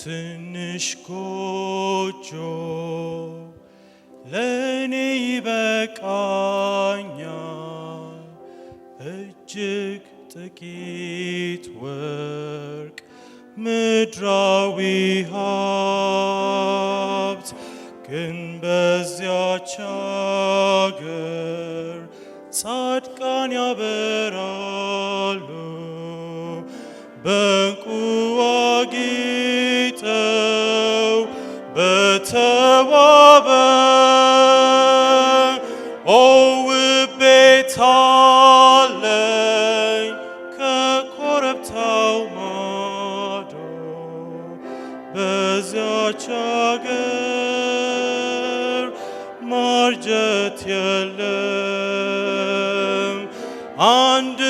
ትንሽ ጎጆ ለእኔ ይበቃኛል፣ እጅግ ጥቂት ወርቅ ምድራዊ ሀብት ግን በዚያች አገር ጻድቃን ያበራሉ፣ በዕንቁ አጊጠው በተዋበ ውብ ቤት አለኝ ከኮረብታው ማዶ። በዚያች አገር ማርጀት የለም፣ አንድ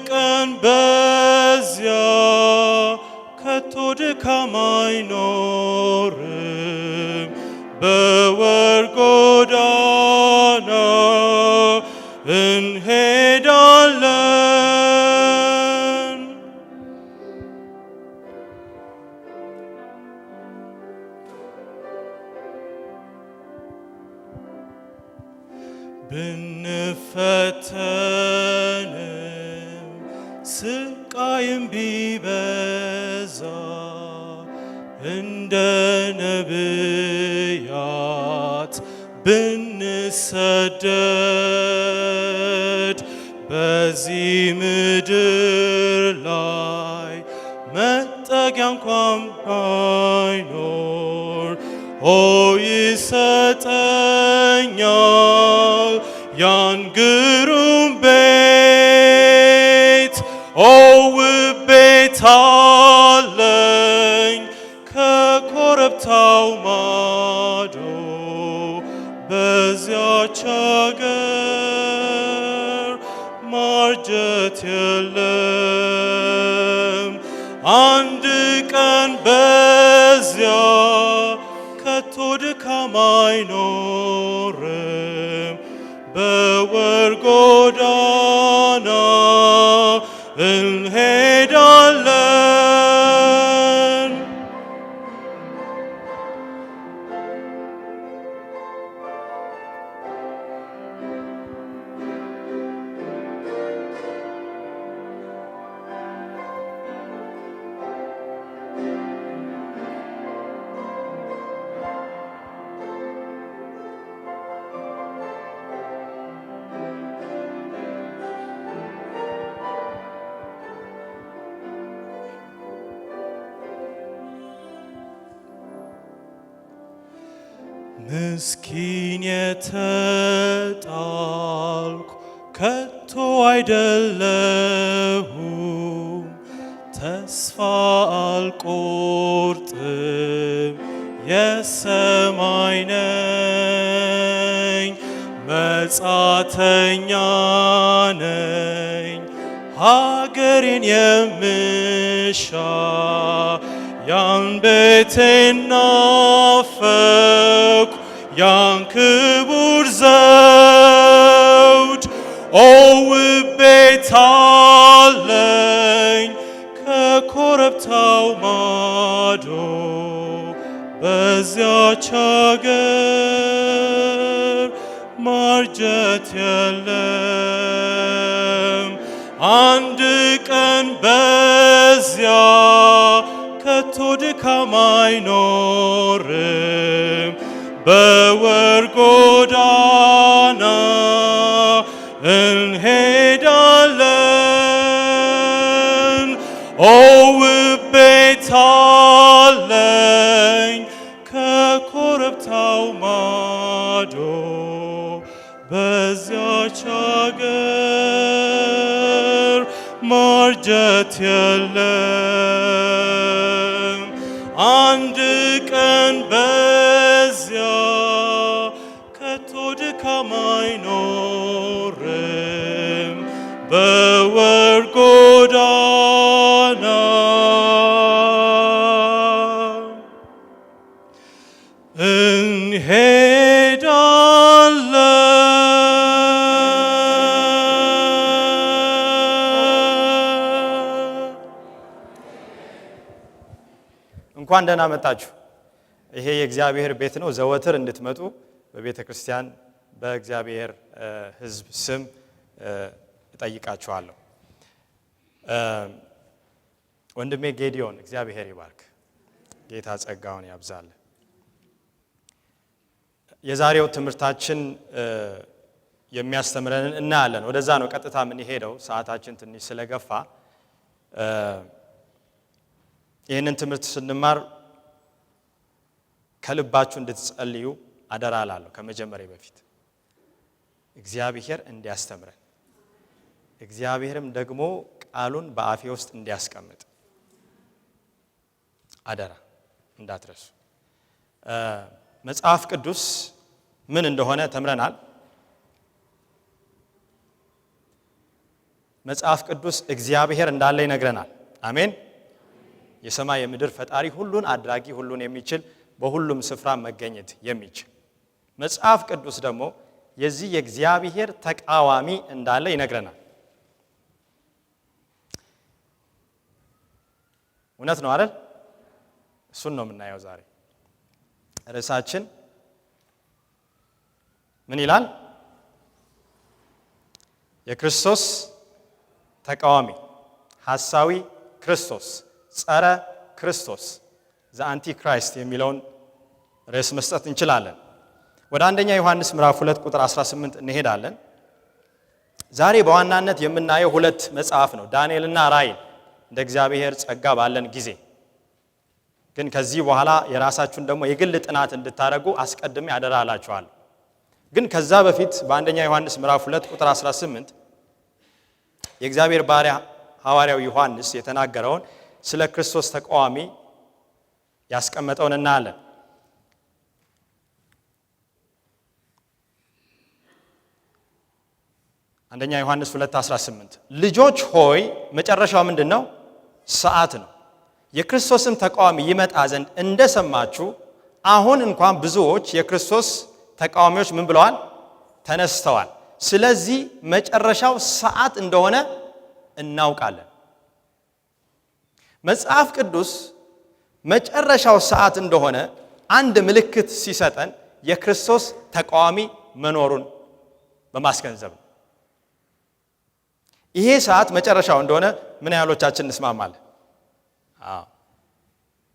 ቀን በዚያ ከቶ ድካም አይኖርም። በወርቅ ጎዳና እንሄዳለን። ብንፈተንም ስቃይም ቢበዛ እንደ ነቢያት ብንሰደድ በዚህ ምድር ላይ መጠጊያ እንኳን አይኖር፣ ይሰጠኛል ያን ግሩም ቤት። ውብ ቤት አለኝ ከኮረብታው ማዶ። በዚያች አገር ማርጀት የለም፣ አንድ ቀን በዚያ ከቶ ድካም አይኖርም። በወርቅ ጎዳና እንሄዳለን። ምስኪን የተጣልኩ ከቶ አይደለሁም፣ ተስፋ አልቆርጥም፣ የሰማይ ነኝ፣ መጻተኛ ነኝ፣ ሀገሬን የምሻ ያን ቤቴን ናፈቅኩ፣ ያን ክቡር ዘውድ። ውብ ቤት አለኝ ከኮረብታው ማዶ። በዚያች አገር ማርጀት የለም፣ አንድ ቀን በዚያ ከቶ ድካም አይኖርም። በወርቅ ጎዳና እንሄዳለን። ውብ ቤት አለኝ ከኮረብታው ማዶ። በዚያች አገር ማርጀት የለም፣ አንድ ቀን በዚያ ከቶ ድካም አይኖርም። በወርቅ ጎዳና እንኳን እንኳን ደህና መጣችሁ። ይሄ የእግዚአብሔር ቤት ነው። ዘወትር እንድትመጡ በቤተ ክርስቲያን በእግዚአብሔር ሕዝብ ስም እጠይቃችኋለሁ። ወንድሜ ጌዲዮን እግዚአብሔር ይባርክ፣ ጌታ ጸጋውን ያብዛል። የዛሬው ትምህርታችን የሚያስተምረን እናያለን። ወደዛ ነው ቀጥታ ምን ሄደው ሰዓታችን ትንሽ ስለገፋ ይህንን ትምህርት ስንማር ከልባችሁ እንድትጸልዩ አደራ እላለሁ። ከመጀመሪያ በፊት እግዚአብሔር እንዲያስተምረን እግዚአብሔርም ደግሞ ቃሉን በአፌ ውስጥ እንዲያስቀምጥ አደራ እንዳትረሱ። መጽሐፍ ቅዱስ ምን እንደሆነ ተምረናል። መጽሐፍ ቅዱስ እግዚአብሔር እንዳለ ይነግረናል። አሜን። የሰማይ የምድር ፈጣሪ፣ ሁሉን አድራጊ፣ ሁሉን የሚችል፣ በሁሉም ስፍራ መገኘት የሚችል። መጽሐፍ ቅዱስ ደግሞ የዚህ የእግዚአብሔር ተቃዋሚ እንዳለ ይነግረናል። እውነት ነው አይደል? እሱን ነው የምናየው ዛሬ። ርዕሳችን ምን ይላል? የክርስቶስ ተቃዋሚ፣ ሐሳዊ ክርስቶስ፣ ጸረ ክርስቶስ፣ ዘ አንቲ ክራይስት የሚለውን ርዕስ መስጠት እንችላለን። ወደ አንደኛ ዮሐንስ ምዕራፍ 2 ቁጥር 18 እንሄዳለን። ዛሬ በዋናነት የምናየው ሁለት መጽሐፍ ነው፣ ዳንኤልና ራእይ፣ እንደ እግዚአብሔር ጸጋ ባለን ጊዜ። ግን ከዚህ በኋላ የራሳችሁን ደግሞ የግል ጥናት እንድታደርጉ አስቀድሜ አደራ እላችኋለሁ። ግን ከዛ በፊት በአንደኛ ዮሐንስ ምዕራፍ 2 ቁጥር 18 የእግዚአብሔር ባሪያ ሐዋርያው ዮሐንስ የተናገረውን ስለ ክርስቶስ ተቃዋሚ ያስቀመጠውን እናያለን። አንደኛ ዮሐንስ 2:18 ልጆች ሆይ መጨረሻው ምንድነው? ሰዓት ነው። የክርስቶስም ተቃዋሚ ይመጣ ዘንድ እንደሰማችሁ አሁን እንኳን ብዙዎች የክርስቶስ ተቃዋሚዎች ምን ብለዋል? ተነስተዋል። ስለዚህ መጨረሻው ሰዓት እንደሆነ እናውቃለን። መጽሐፍ ቅዱስ መጨረሻው ሰዓት እንደሆነ አንድ ምልክት ሲሰጠን የክርስቶስ ተቃዋሚ መኖሩን በማስገንዘብ ነው። ይሄ ሰዓት መጨረሻው እንደሆነ ምን ያህሎቻችን እንስማማለን?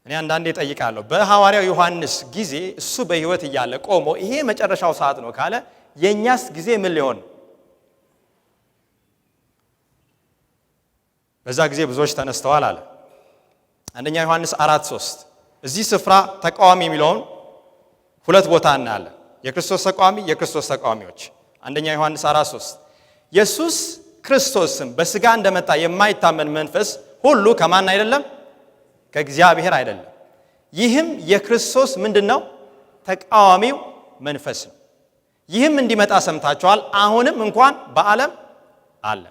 እኔ አንዳንዴ እጠይቃለሁ፣ በሐዋርያው ዮሐንስ ጊዜ እሱ በሕይወት እያለ ቆሞ ይሄ መጨረሻው ሰዓት ነው ካለ የኛስ ጊዜ ምን ሊሆን? በዛ ጊዜ ብዙዎች ተነስተዋል አለ። አንደኛ ዮሐንስ 4:3 እዚህ ስፍራ ተቃዋሚ የሚለውን ሁለት ቦታ እናያለን። የክርስቶስ ተቃዋሚ፣ የክርስቶስ ተቃዋሚዎች። አንደኛ ዮሐንስ 4:3 ኢየሱስ ክርስቶስም በስጋ እንደመጣ የማይታመን መንፈስ ሁሉ ከማን አይደለም? ከእግዚአብሔር አይደለም። ይህም የክርስቶስ ምንድነው? ተቃዋሚው መንፈስ ነው። ይህም እንዲመጣ ሰምታችኋል፣ አሁንም እንኳን በዓለም አለ።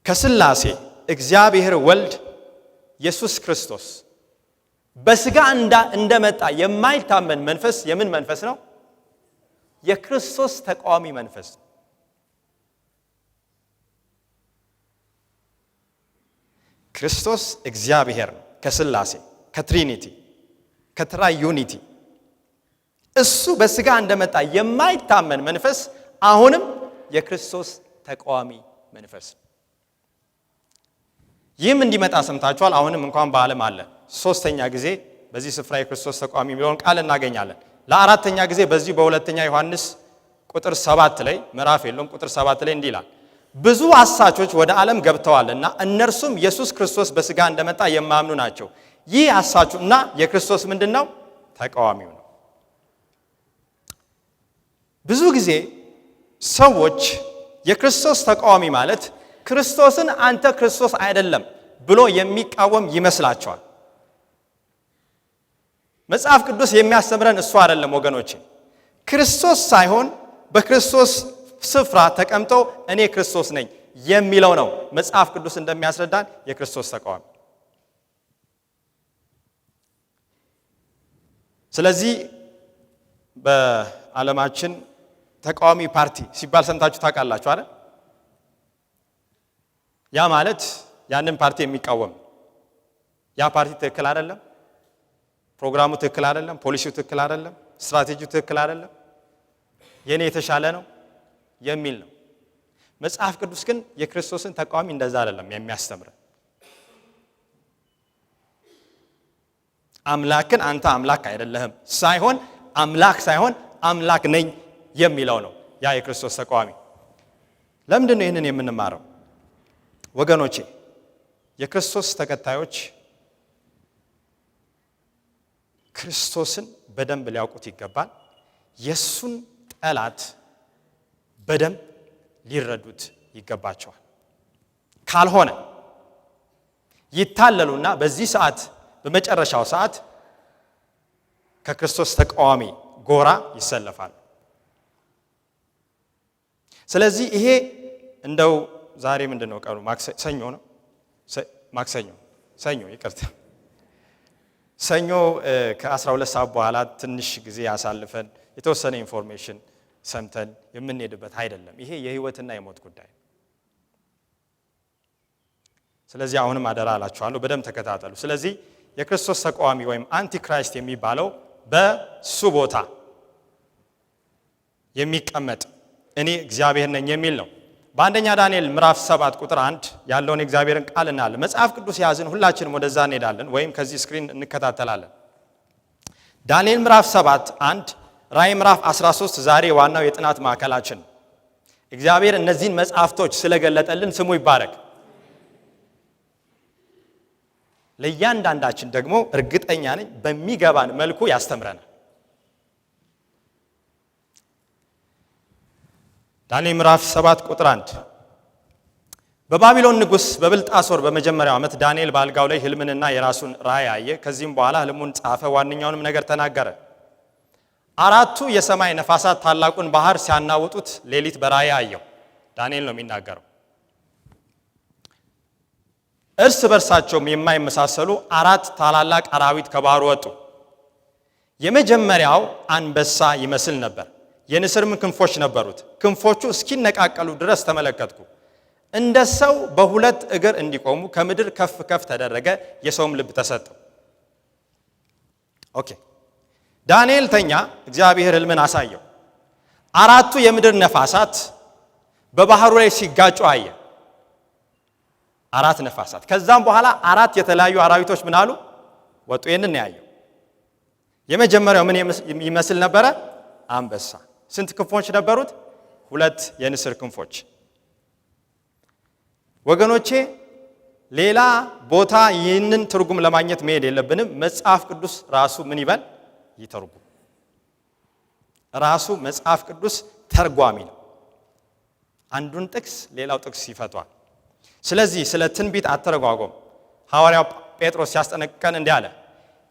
ከሥላሴ እግዚአብሔር ወልድ ኢየሱስ ክርስቶስ በስጋ እንደመጣ የማይታመን መንፈስ የምን መንፈስ ነው? የክርስቶስ ተቃዋሚ መንፈስ ነው። ክርስቶስ እግዚአብሔር ነው፣ ከሥላሴ ከትሪኒቲ ከትራይ ዩኒቲ። እሱ በስጋ እንደመጣ የማይታመን መንፈስ አሁንም የክርስቶስ ተቃዋሚ መንፈስ ነው። ይህም እንዲመጣ ሰምታችኋል፣ አሁንም እንኳን በዓለም አለ። ሶስተኛ ጊዜ በዚህ ስፍራ የክርስቶስ ተቃዋሚ የሚለውን ቃል እናገኛለን። ለአራተኛ ጊዜ በዚህ በሁለተኛ ዮሐንስ ቁጥር 7 ላይ ምዕራፍ የለውም ቁጥር 7 ላይ እንዲህ ይላል፣ ብዙ አሳቾች ወደ ዓለም ገብተዋልና እነርሱም ኢየሱስ ክርስቶስ በስጋ እንደመጣ የማያምኑ ናቸው። ይህ አሳቹና የክርስቶስ ምንድነው? ተቃዋሚው ነው። ብዙ ጊዜ ሰዎች የክርስቶስ ተቃዋሚ ማለት ክርስቶስን አንተ ክርስቶስ አይደለም ብሎ የሚቃወም ይመስላቸዋል። መጽሐፍ ቅዱስ የሚያስተምረን እሱ አይደለም ወገኖቼ። ክርስቶስ ሳይሆን በክርስቶስ ስፍራ ተቀምጦ እኔ ክርስቶስ ነኝ የሚለው ነው መጽሐፍ ቅዱስ እንደሚያስረዳን የክርስቶስ ተቃዋሚ። ስለዚህ በዓለማችን ተቃዋሚ ፓርቲ ሲባል ሰምታችሁ ታውቃላችሁ አይደል? ያ ማለት ያንን ፓርቲ የሚቃወም ያ ፓርቲ ትክክል አይደለም፣ ፕሮግራሙ ትክክል አይደለም፣ ፖሊሲው ትክክል አይደለም፣ ስትራቴጂው ትክክል አይደለም፣ የኔ የተሻለ ነው የሚል ነው። መጽሐፍ ቅዱስ ግን የክርስቶስን ተቃዋሚ እንደዛ አይደለም የሚያስተምረን። አምላክን አንተ አምላክ አይደለህም ሳይሆን አምላክ ነኝ የሚለው ነው ያ የክርስቶስ ተቃዋሚ። ለምንድን ነው ይህንን የምንማረው? ወገኖቼ የክርስቶስ ተከታዮች ክርስቶስን በደንብ ሊያውቁት ይገባል። የሱን ጠላት በደንብ ሊረዱት ይገባቸዋል። ካልሆነ ይታለሉና በዚህ ሰዓት በመጨረሻው ሰዓት ከክርስቶስ ተቃዋሚ ጎራ ይሰለፋሉ። ስለዚህ ይሄ እንደው ዛሬ ምንድነው ቀኑ? ሰኞ ነው። ሰኞ ይቅርታ። ሰኞ ከ12 ሰዓት በኋላ ትንሽ ጊዜ ያሳልፈን የተወሰነ ኢንፎርሜሽን ሰምተን የምንሄድበት አይደለም። ይሄ የህይወትና የሞት ጉዳይ። ስለዚህ አሁንም አደራ አላችኋለሁ፣ በደንብ ተከታተሉ። ስለዚህ የክርስቶስ ተቃዋሚ ወይም አንቲክራይስት የሚባለው በሱ ቦታ የሚቀመጥ እኔ እግዚአብሔር ነኝ የሚል ነው። በአንደኛ ዳንኤል ምዕራፍ 7 ቁጥር 1 ያለውን የእግዚአብሔርን ቃል እናያለን። መጽሐፍ ቅዱስ ያዝን ሁላችንም ወደዛ እንሄዳለን ወይም ከዚህ ስክሪን እንከታተላለን። ዳንኤል ምዕራፍ 7 1 ራዕይ ምዕራፍ 13 ዛሬ ዋናው የጥናት ማዕከላችን። እግዚአብሔር እነዚህን መጽሐፍቶች ስለገለጠልን ስሙ ይባረክ። ለእያንዳንዳችን ደግሞ እርግጠኛ ነኝ በሚገባን መልኩ ያስተምረናል። ዳንኤል ምዕራፍ 7 ቁጥር 1 በባቢሎን ንጉሥ በብልጣሶር በመጀመሪያው ዓመት ዳንኤል በአልጋው ላይ ህልምንና የራሱን ራእይ አየ። ከዚህም በኋላ ህልሙን ጻፈ፣ ዋነኛውንም ነገር ተናገረ። አራቱ የሰማይ ነፋሳት ታላቁን ባህር ሲያናውጡት ሌሊት በራእይ አየው። ዳንኤል ነው የሚናገረው። እርስ በርሳቸውም የማይመሳሰሉ አራት ታላላቅ አራዊት ከባህሩ ወጡ። የመጀመሪያው አንበሳ ይመስል ነበር፣ የንስርም ክንፎች ነበሩት። ክንፎቹ እስኪነቃቀሉ ድረስ ተመለከትኩ። እንደ ሰው በሁለት እግር እንዲቆሙ ከምድር ከፍ ከፍ ተደረገ፣ የሰውም ልብ ተሰጠው። ኦኬ ዳንኤል ተኛ፣ እግዚአብሔር ህልምን አሳየው። አራቱ የምድር ነፋሳት በባህሩ ላይ ሲጋጩ አየ። አራት ነፋሳት። ከዛም በኋላ አራት የተለያዩ አራዊቶች ምን አሉ? ወጡ። ይሄንን ያየው። የመጀመሪያው ምን ይመስል ነበረ? አንበሳ። ስንት ክንፎች ነበሩት? ሁለት የንስር ክንፎች። ወገኖቼ ሌላ ቦታ ይህንን ትርጉም ለማግኘት መሄድ የለብንም። መጽሐፍ ቅዱስ ራሱ ምን ይበል? ይተርጉም። ራሱ መጽሐፍ ቅዱስ ተርጓሚ ነው። አንዱን ጥቅስ ሌላው ጥቅስ ይፈቷል። ስለዚህ ስለ ትንቢት አተረጓጎም ሐዋርያው ጴጥሮስ ሲያስጠነቅቀን እንዲህ አለ፣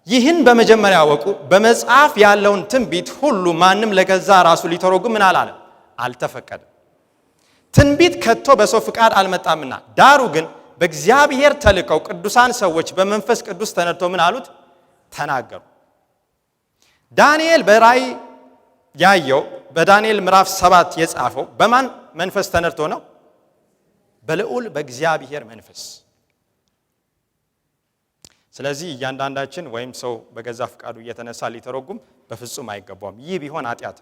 ይህን በመጀመሪያ ወቁ፣ በመጽሐፍ ያለውን ትንቢት ሁሉ ማንም ለገዛ ራሱ ሊተረጉም ምን አላለም? አልተፈቀደም። ትንቢት ከቶ በሰው ፍቃድ አልመጣምና፣ ዳሩ ግን በእግዚአብሔር ተልከው ቅዱሳን ሰዎች በመንፈስ ቅዱስ ተነድተው ምን አሉት? ተናገሩ። ዳንኤል በራእይ ያየው በዳንኤል ምዕራፍ 7 የጻፈው በማን መንፈስ ተነድቶ ነው? በልዑል በእግዚአብሔር መንፈስ። ስለዚህ እያንዳንዳችን ወይም ሰው በገዛ ፍቃዱ እየተነሳ ሊተረጉም በፍጹም አይገባውም። ይህ ቢሆን ኃጢአት።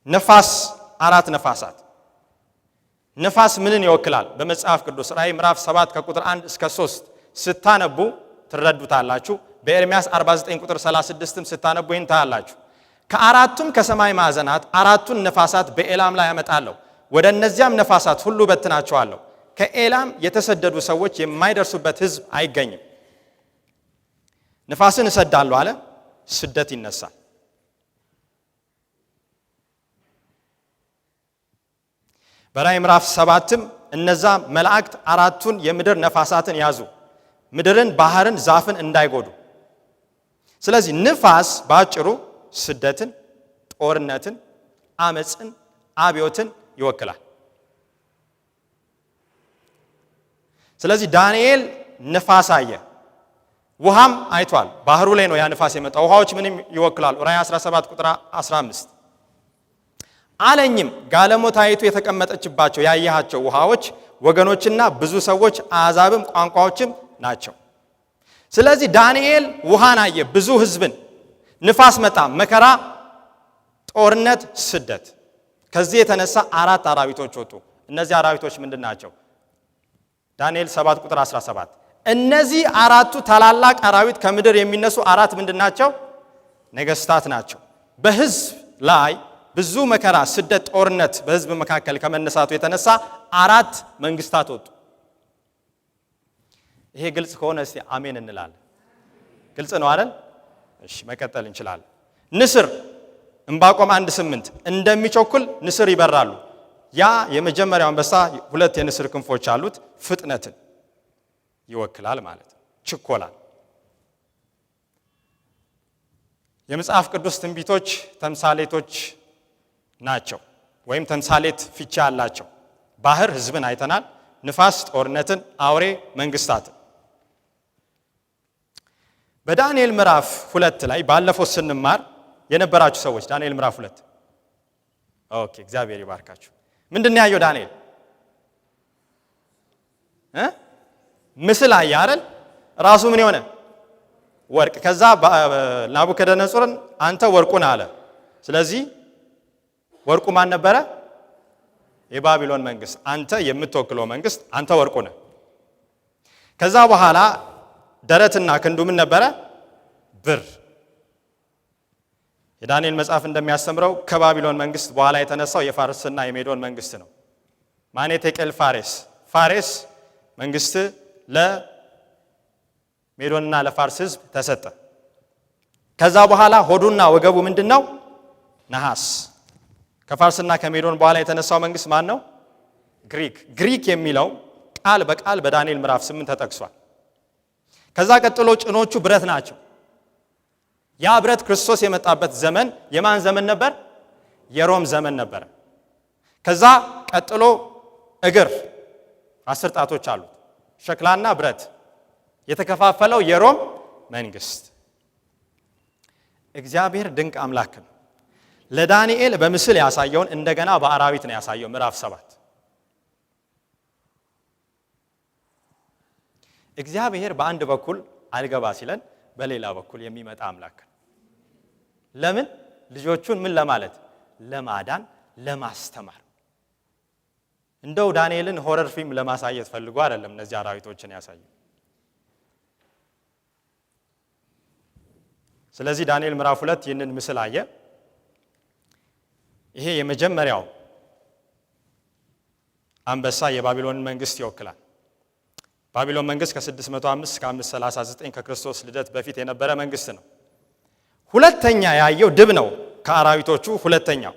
ነፋስ፣ አራት ነፋሳት። ነፋስ ምንን ይወክላል? በመጽሐፍ ቅዱስ ራእይ ምዕራፍ 7 ከቁጥር 1 እስከ 3 ስታነቡ ትረዱታላችሁ። በኤርምያስ 49 ቁጥር 36ም ስታነቡ ይህን ታያላችሁ። ከአራቱም ከሰማይ ማዕዘናት አራቱን ነፋሳት በኤላም ላይ ያመጣለሁ፣ ወደ እነዚያም ነፋሳት ሁሉ በትናቸዋለሁ። ከኤላም የተሰደዱ ሰዎች የማይደርሱበት ሕዝብ አይገኝም። ነፋስን እሰዳለሁ አለ፣ ስደት ይነሳል። በራእይ ምዕራፍ 7ም እነዛ መላእክት አራቱን የምድር ነፋሳትን ያዙ፣ ምድርን፣ ባህርን፣ ዛፍን እንዳይጎዱ። ስለዚህ ንፋስ ባጭሩ ስደትን፣ ጦርነትን፣ አመጽን፣ አብዮትን ይወክላል። ስለዚህ ዳንኤል ንፋስ አየ፣ ውሃም አይቷል። ባህሩ ላይ ነው ያ ንፋስ የመጣው። ውሃዎች ምንም ይወክላሉ። ራእይ 17 ቁጥር 15 አለኝም፣ ጋለሞታይቱ የተቀመጠችባቸው ያየሃቸው ውሃዎች ወገኖችና ብዙ ሰዎች አሕዛብም ቋንቋዎችም ናቸው። ስለዚህ ዳንኤል ውሃን አየ፣ ብዙ ህዝብን፣ ንፋስ መጣ፣ መከራ፣ ጦርነት፣ ስደት። ከዚህ የተነሳ 4 አራዊቶች ወጡ። እነዚህ አራዊቶች ምንድናቸው? ዳንኤል 7 ቁጥር 17 እነዚህ 4ቱ ታላላቅ አራዊት ከምድር የሚነሱ 4 ምንድናቸው? ነገስታት ናቸው። በህዝብ ላይ ብዙ መከራ፣ ስደት፣ ጦርነት በህዝብ መካከል ከመነሳቱ የተነሳ 4 መንግስታት ወጡ። ይሄ ግልጽ ከሆነ እስቲ አሜን እንላለን። ግልጽ ነው አይደል? እሺ መቀጠል እንችላለን። ንስር ዕንባቆም 1:8 እንደሚቸኩል ንስር ይበራሉ። ያ የመጀመሪያው አንበሳ 2 የንስር ክንፎች አሉት። ፍጥነትን ይወክላል ማለት ነው፣ ችኮላል። የመጽሐፍ ቅዱስ ትንቢቶች ተምሳሌቶች ናቸው፣ ወይም ተምሳሌት ፍቺ አላቸው። ባህር ህዝብን አይተናል፣ ንፋስ ጦርነትን፣ አውሬ መንግስታትን። በዳንኤል ምዕራፍ 2 ላይ ባለፈው ስንማር የነበራችሁ ሰዎች ዳንኤል ምዕራፍ 2 ኦኬ፣ እግዚአብሔር ይባርካችሁ። ምንድነው ያየው ዳንኤል? ምስል አየ አይደል? ራሱ ምን የሆነ ወርቅ። ከዛ ናቡከደነጾርን አንተ ወርቁን አለ። ስለዚህ ወርቁ ማን ነበረ? የባቢሎን መንግስት። አንተ የምትወክለው መንግስት፣ አንተ ወርቁ ነህ። ከዛ በኋላ ደረትና ክንዱ ምን ነበረ? ብር። የዳንኤል መጽሐፍ እንደሚያስተምረው ከባቢሎን መንግስት በኋላ የተነሳው የፋርስና የሜዶን መንግስት ነው። ማኔ ቴቄል ፋሬስ። ፋሬስ መንግስት ለሜዶንና ለፋርስ ህዝብ ተሰጠ። ከዛ በኋላ ሆዱና ወገቡ ምንድነው? ነሐስ። ከፋርስና ከሜዶን በኋላ የተነሳው መንግስት ማን ነው? ግሪክ። ግሪክ የሚለው ቃል በቃል በዳንኤል ምዕራፍ 8 ተጠቅሷል። ከዛ ቀጥሎ ጭኖቹ ብረት ናቸው። ያ ብረት ክርስቶስ የመጣበት ዘመን የማን ዘመን ነበር? የሮም ዘመን ነበር። ከዛ ቀጥሎ እግር 10 ጣቶች አሉት፣ ሸክላና ብረት የተከፋፈለው የሮም መንግስት። እግዚአብሔር ድንቅ አምላክ ነው። ለዳንኤል በምስል ያሳየውን እንደገና በአራዊት ነው ያሳየው። ምዕራፍ 7 እግዚአብሔር በአንድ በኩል አልገባ ሲለን በሌላ በኩል የሚመጣ አምላክ ነው። ለምን? ልጆቹን ምን ለማለት? ለማዳን፣ ለማስተማር። እንደው ዳንኤልን ሆረር ፊልም ለማሳየት ፈልጎ አይደለም እነዚህ አራዊቶችን ያሳየው። ስለዚህ ዳንኤል ምዕራፍ 2 ይህንን ምስል አየ። ይሄ የመጀመሪያው አንበሳ የባቢሎንን መንግስት ይወክላል። ባቢሎን መንግስት ከ605 እስከ 539 ከክርስቶስ ልደት በፊት የነበረ መንግስት ነው። ሁለተኛ ያየው ድብ ነው። ከአራዊቶቹ ሁለተኛው።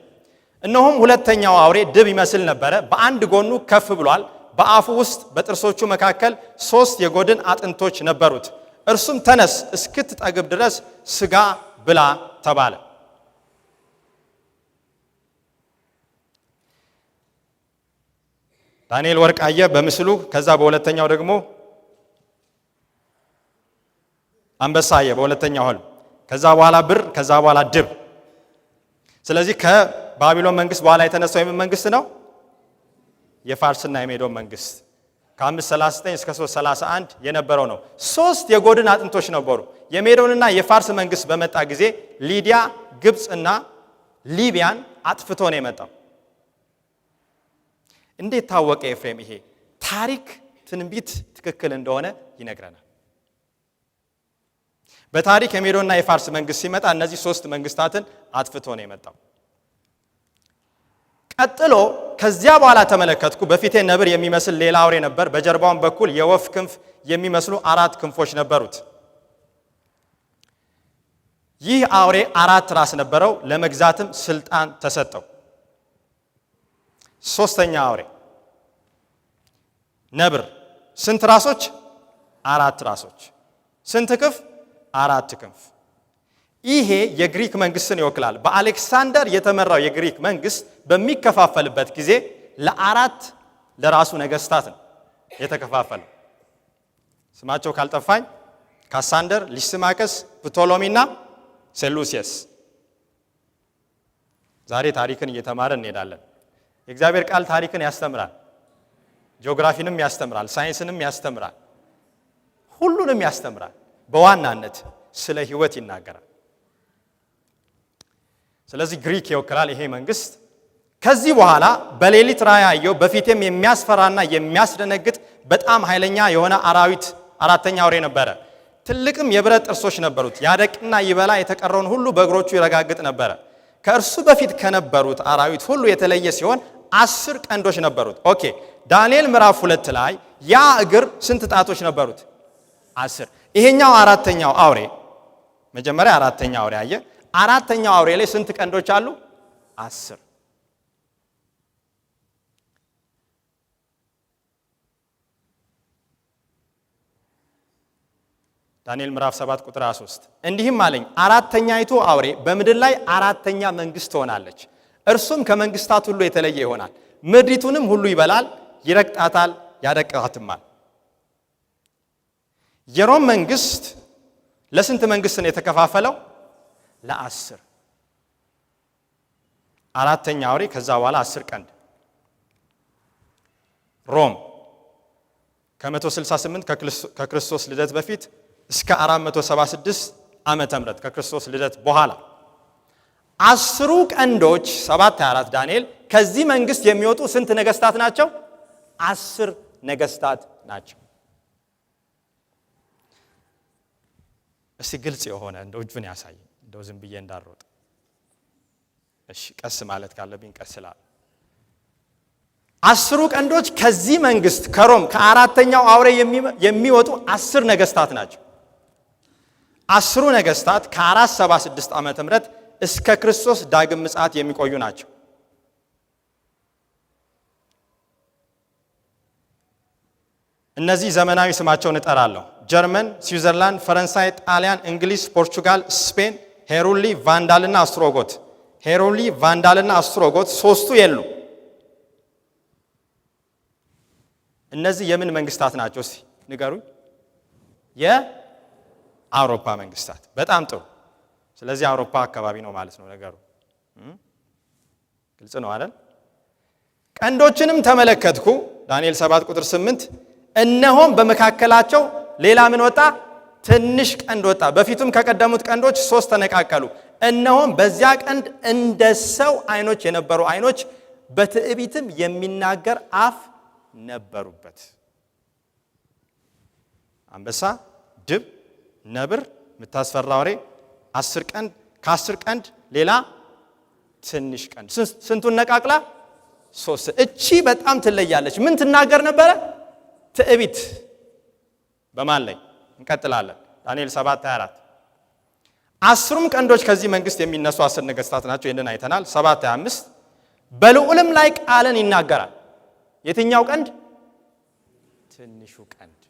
እነሆም ሁለተኛው አውሬ ድብ ይመስል ነበረ። በአንድ ጎኑ ከፍ ብሏል። በአፉ ውስጥ በጥርሶቹ መካከል 3 የጎድን አጥንቶች ነበሩት። እርሱም ተነስ፣ እስክትጠግብ ድረስ ስጋ ብላ ተባለ። ዳንኤል ወርቅ አየ በምስሉ። ከዛ በሁለተኛው ደግሞ አንበሳ አየ በሁለተኛው ህልም። ከዛ በኋላ ብር፣ ከዛ በኋላ ድብ። ስለዚህ ከባቢሎን መንግስት በኋላ የተነሳው የምን መንግስት ነው? የፋርስና የሜዶን መንግስት። ከ539 እስከ 331 የነበረው ነው። 3 የጎድን አጥንቶች ነበሩ። የሜዶንና የፋርስ መንግስት በመጣ ጊዜ ሊዲያ፣ ግብጽና ሊቢያን አጥፍቶ ነው የመጣው። እንዴት ታወቀ ኤፍሬም? ይሄ ታሪክ ትንቢት ትክክል እንደሆነ ይነግረናል። በታሪክ የሜዶንና የፋርስ መንግስት ሲመጣ እነዚህ 3 መንግስታትን አጥፍቶ ነው የመጣው። ቀጥሎ ከዚያ በኋላ ተመለከትኩ፣ በፊቴ ነብር የሚመስል ሌላ አውሬ ነበር። በጀርባውም በኩል የወፍ ክንፍ የሚመስሉ 4 ክንፎች ነበሩት። ይህ አውሬ 4 ራስ ነበረው፣ ለመግዛትም ስልጣን ተሰጠው። ሶስተኛ አውሬ ነብር። ስንት ራሶች? 4 ራሶች። ስንት ክንፍ? 4 ክንፍ። ይሄ የግሪክ መንግስትን ይወክላል። በአሌክሳንደር የተመራው የግሪክ መንግስት በሚከፋፈልበት ጊዜ ለ4 ለራሱ ነገስታት ነው የተከፋፈለው። ስማቸው ካልጠፋኝ ካሳንደር፣ ሊስማከስ፣ ፕቶሎሚና ሴሉሲየስ። ዛሬ ታሪክን እየተማረን እንሄዳለን። የእግዚአብሔር ቃል ታሪክን ያስተምራል፣ ጂኦግራፊንም ያስተምራል፣ ሳይንስንም ያስተምራል፣ ሁሉንም ያስተምራል። በዋናነት ስለ ሕይወት ይናገራል። ስለዚህ ግሪክ ይወክላል ይሄ መንግስት። ከዚህ በኋላ በሌሊት ራእይ አየሁ፣ በፊቴም የሚያስፈራና የሚያስደነግጥ በጣም ኃይለኛ የሆነ አራዊት አራተኛ አውሬ ነበረ። ትልቅም የብረት ጥርሶች ነበሩት። ያደቅና ይበላ የተቀረውን ሁሉ በእግሮቹ ይረጋግጥ ነበረ። ከእርሱ በፊት ከነበሩት አራዊት ሁሉ የተለየ ሲሆን 10 ቀንዶች ነበሩት። ኦኬ ዳንኤል ምዕራፍ 2 ላይ ያ እግር ስንት ጣቶች ነበሩት? 10። ይሄኛው አራተኛው አውሬ መጀመሪያ አራተኛው አውሬ አየ። አራተኛው አውሬ ላይ ስንት ቀንዶች አሉ? 10። ዳንኤል ምዕራፍ 7 ቁጥር 23 እንዲህም አለኝ፣ አራተኛይቱ አውሬ በምድር ላይ አራተኛ መንግስት ትሆናለች። እርሱም ከመንግስታት ሁሉ የተለየ ይሆናል። ምድሪቱንም ሁሉ ይበላል፣ ይረግጣታል፣ ያደቅቃትማል። የሮም መንግስት ለስንት መንግስት ነው የተከፋፈለው? ለ10። አራተኛ አውሬ ከዛ በኋላ 10 ቀንድ። ሮም ከ168 ከክርስቶስ ልደት በፊት እስከ 476 ዓመተ ምህረት ከክርስቶስ ልደት በኋላ 10 ቀንዶች 7:24 ዳንኤል ከዚህ መንግስት የሚወጡ ስንት ነገስታት ናቸው? 10 ነገስታት ናቸው። እስቲ ግልጽ የሆነ እንደው እጁን ያሳይ፣ እንደው ዝም ብዬ እንዳሮጥ። እሺ ቀስ ማለት ካለብኝ ቀስላል። 10 ቀንዶች ከዚህ መንግስት ከሮም ከአራተኛው አውሬ የሚወጡ 10 ነገስታት ናቸው። 10 ነገስታት ከ476 ዓመተ ምህረት እስከ ክርስቶስ ዳግም ምጽአት የሚቆዩ ናቸው። እነዚህ ዘመናዊ ስማቸውን እጠራለሁ። ጀርመን፣ ስዊዘርላንድ፣ ፈረንሳይ፣ ጣሊያን፣ እንግሊዝ፣ ፖርቹጋል፣ ስፔን፣ ሄሩሊ፣ ቫንዳልና አስትሮጎት። ሄሩሊ፣ ቫንዳልና አስትሮጎት ሶስቱ የሉ። እነዚህ የምን መንግስታት ናቸው? እስቲ ንገሩኝ። የአውሮፓ መንግስታት። በጣም ጥሩ። ስለዚህ አውሮፓ አካባቢ ነው ማለት ነው ነገሩ። ግልጽ ነው አይደል? ቀንዶችንም ተመለከትኩ። ዳንኤል 7 ቁጥር 8 እነሆም በመካከላቸው ሌላ ምን ወጣ? ትንሽ ቀንድ ወጣ። በፊቱም ከቀደሙት ቀንዶች 3 ተነቃቀሉ። እነሆም በዚያ ቀንድ እንደ ሰው አይኖች የነበሩ አይኖች፣ በትዕቢትም የሚናገር አፍ ነበሩበት። አንበሳ፣ ድብ፣ ነብር፣ የምታስፈራ አውሬ፣ 10 ቀንድ፣ ከ10 ቀንድ ሌላ ትንሽ ቀንድ። ስንቱን ነቃቅላ? 3። እቺ በጣም ትለያለች። ምን ትናገር ነበረ? ትዕቢት። በማን ላይ? እንቀጥላለን። ዳንኤል 7:24 10ሩም ቀንዶች ከዚህ መንግስት የሚነሱ 10 ነገስታት ናቸው። ይህንን አይተናል። 7:25 በልዑልም ላይ ቃልን ይናገራል። የትኛው ቀንድ? ትንሹ ቀንድ።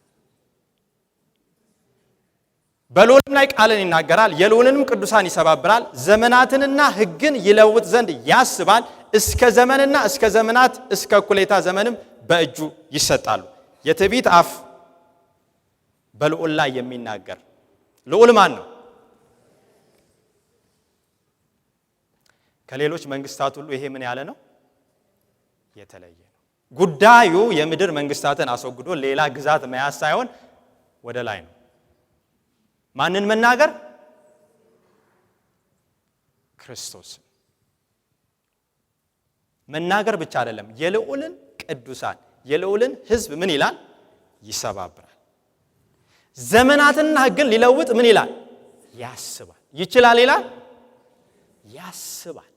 በልዑልም ላይ ቃልን ይናገራል፣ የልዑልንም ቅዱሳን ይሰባብራል፣ ዘመናትንና ሕግን ይለውጥ ዘንድ ያስባል። እስከ ዘመንና እስከ ዘመናት እስከ እኩሌታ ዘመንም በእጁ ይሰጣሉ። የትዕቢት አፍ በልዑል ላይ የሚናገር ልዑል ማን ነው? ከሌሎች መንግስታት ሁሉ ይሄ ምን ያለ ነው? የተለየ ነው። ጉዳዩ የምድር መንግስታትን አስወግዶ ሌላ ግዛት መያዝ ሳይሆን ወደ ላይ ነው። ማንን መናገር? ክርስቶስ መናገር ብቻ አይደለም፣ የልዑልን ቅዱሳን የልዑልን ህዝብ ምን ይላል? ይሰባብራል። ዘመናትና ሕግን ሊለውጥ ምን ይላል? ያስባል። ይችላል ይላል፣ ያስባል።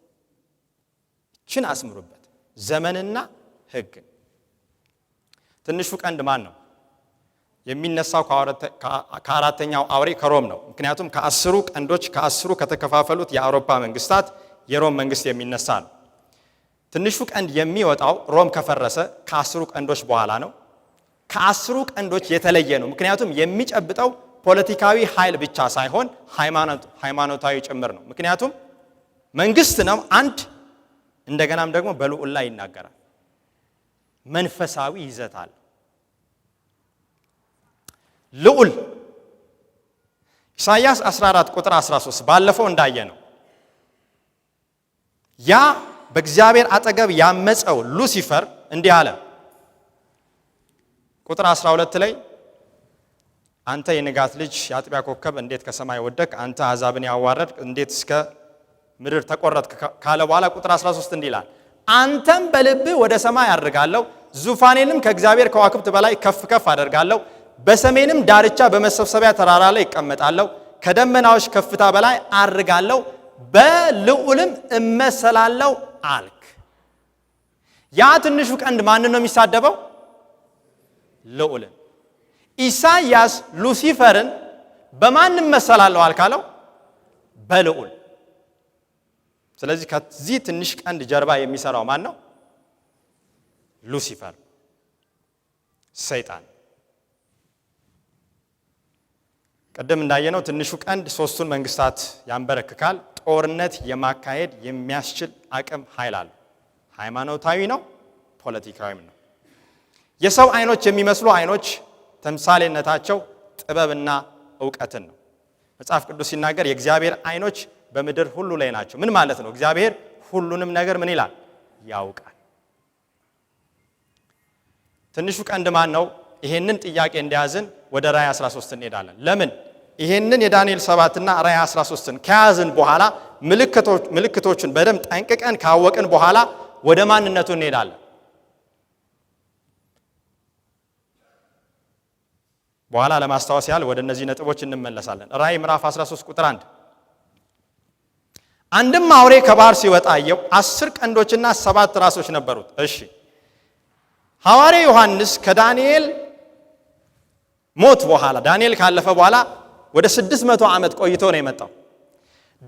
እችን አስምሩበት። ዘመንና ሕግ። ትንሹ ቀንድ ማን ነው? የሚነሳው ከአራተኛው አውሬ ከሮም ነው። ምክንያቱም ከ10 ቀንዶች ከ10 ከተከፋፈሉት የአውሮፓ መንግስታት የሮም መንግስት የሚነሳ ነው። ትንሹ ቀንድ የሚወጣው ሮም ከፈረሰ ከ10 ቀንዶች በኋላ ነው። ከ10 ቀንዶች የተለየ ነው። ምክንያቱም የሚጨብጠው ፖለቲካዊ ኃይል ብቻ ሳይሆን ሃይማኖታዊ ጭምር ነው። ምክንያቱም መንግስት ነው አንድ፣ እንደገናም ደግሞ በልዑል ላይ ይናገራል። መንፈሳዊ ይዘት አለ። ልዑል ኢሳይያስ 14 ቁጥር 13 ባለፈው እንዳየ ነው። ያ በእግዚአብሔር አጠገብ ያመፀው ሉሲፈር እንዲህ አለ። ቁጥር 12 ላይ አንተ የንጋት ልጅ የአጥቢያ ኮከብ እንዴት ከሰማይ ወደቅ? አንተ አሕዛብን ያዋረድክ እንዴት እስከ ምድር ተቆረጥክ? ካለ በኋላ ቁጥር 13 እንዲህ ይላል፣ አንተም በልብህ ወደ ሰማይ አድርጋለሁ፣ ዙፋኔንም ከእግዚአብሔር ከዋክብት በላይ ከፍ ከፍ አደርጋለሁ፣ በሰሜንም ዳርቻ በመሰብሰቢያ ተራራ ላይ እቀመጣለሁ፣ ከደመናዎች ከፍታ በላይ አድርጋለሁ፣ በልዑልም እመሰላለሁ አልክ። ያ ትንሹ ቀንድ ማንን ነው የሚሳደበው? ልዑልን። ኢሳይያስ ሉሲፈርን በማን እመሰላለሁ አልካለው? በልዑል። ስለዚህ ከዚህ ትንሽ ቀንድ ጀርባ የሚሰራው ማን ነው? ሉሲፈር፣ ሰይጣን። ቀደም እንዳየነው ትንሹ ቀንድ ሶስቱን መንግስታት ያንበረክካል። ጦርነት የማካሄድ የሚያስችል አቅም ኃይል አለው። ሃይማኖታዊ ነው፣ ፖለቲካዊም ነው። የሰው አይኖች የሚመስሉ አይኖች ተምሳሌነታቸው ጥበብና ዕውቀትን ነው። መጽሐፍ ቅዱስ ሲናገር የእግዚአብሔር አይኖች በምድር ሁሉ ላይ ናቸው። ምን ማለት ነው? እግዚአብሔር ሁሉንም ነገር ምን ይላል? ያውቃል። ትንሹ ቀንድ ማን ነው? ይሄንን ጥያቄ እንዲያዝን ወደ ራእይ 13 እንሄዳለን። ለምን? ይሄንን የዳንኤል 7 እና ራእይ 13ን ከያዝን በኋላ ምልክቶችን በደንብ ጠንቅቀን ካወቅን በኋላ ወደ ማንነቱ እንሄዳለን። በኋላ ለማስታወስ ያህል ወደ እነዚህ ነጥቦች እንመለሳለን። ራእይ ምዕራፍ 13 ቁጥር 1 አንድም አውሬ ከባህር ሲወጣ አየሁ፣ 10 ቀንዶችና 7 ራሶች ነበሩት። እሺ፣ ሐዋርያው ዮሐንስ ከዳንኤል ሞት በኋላ ዳንኤል ካለፈ በኋላ ወደ 600 ዓመት ቆይቶ ነው የመጣው።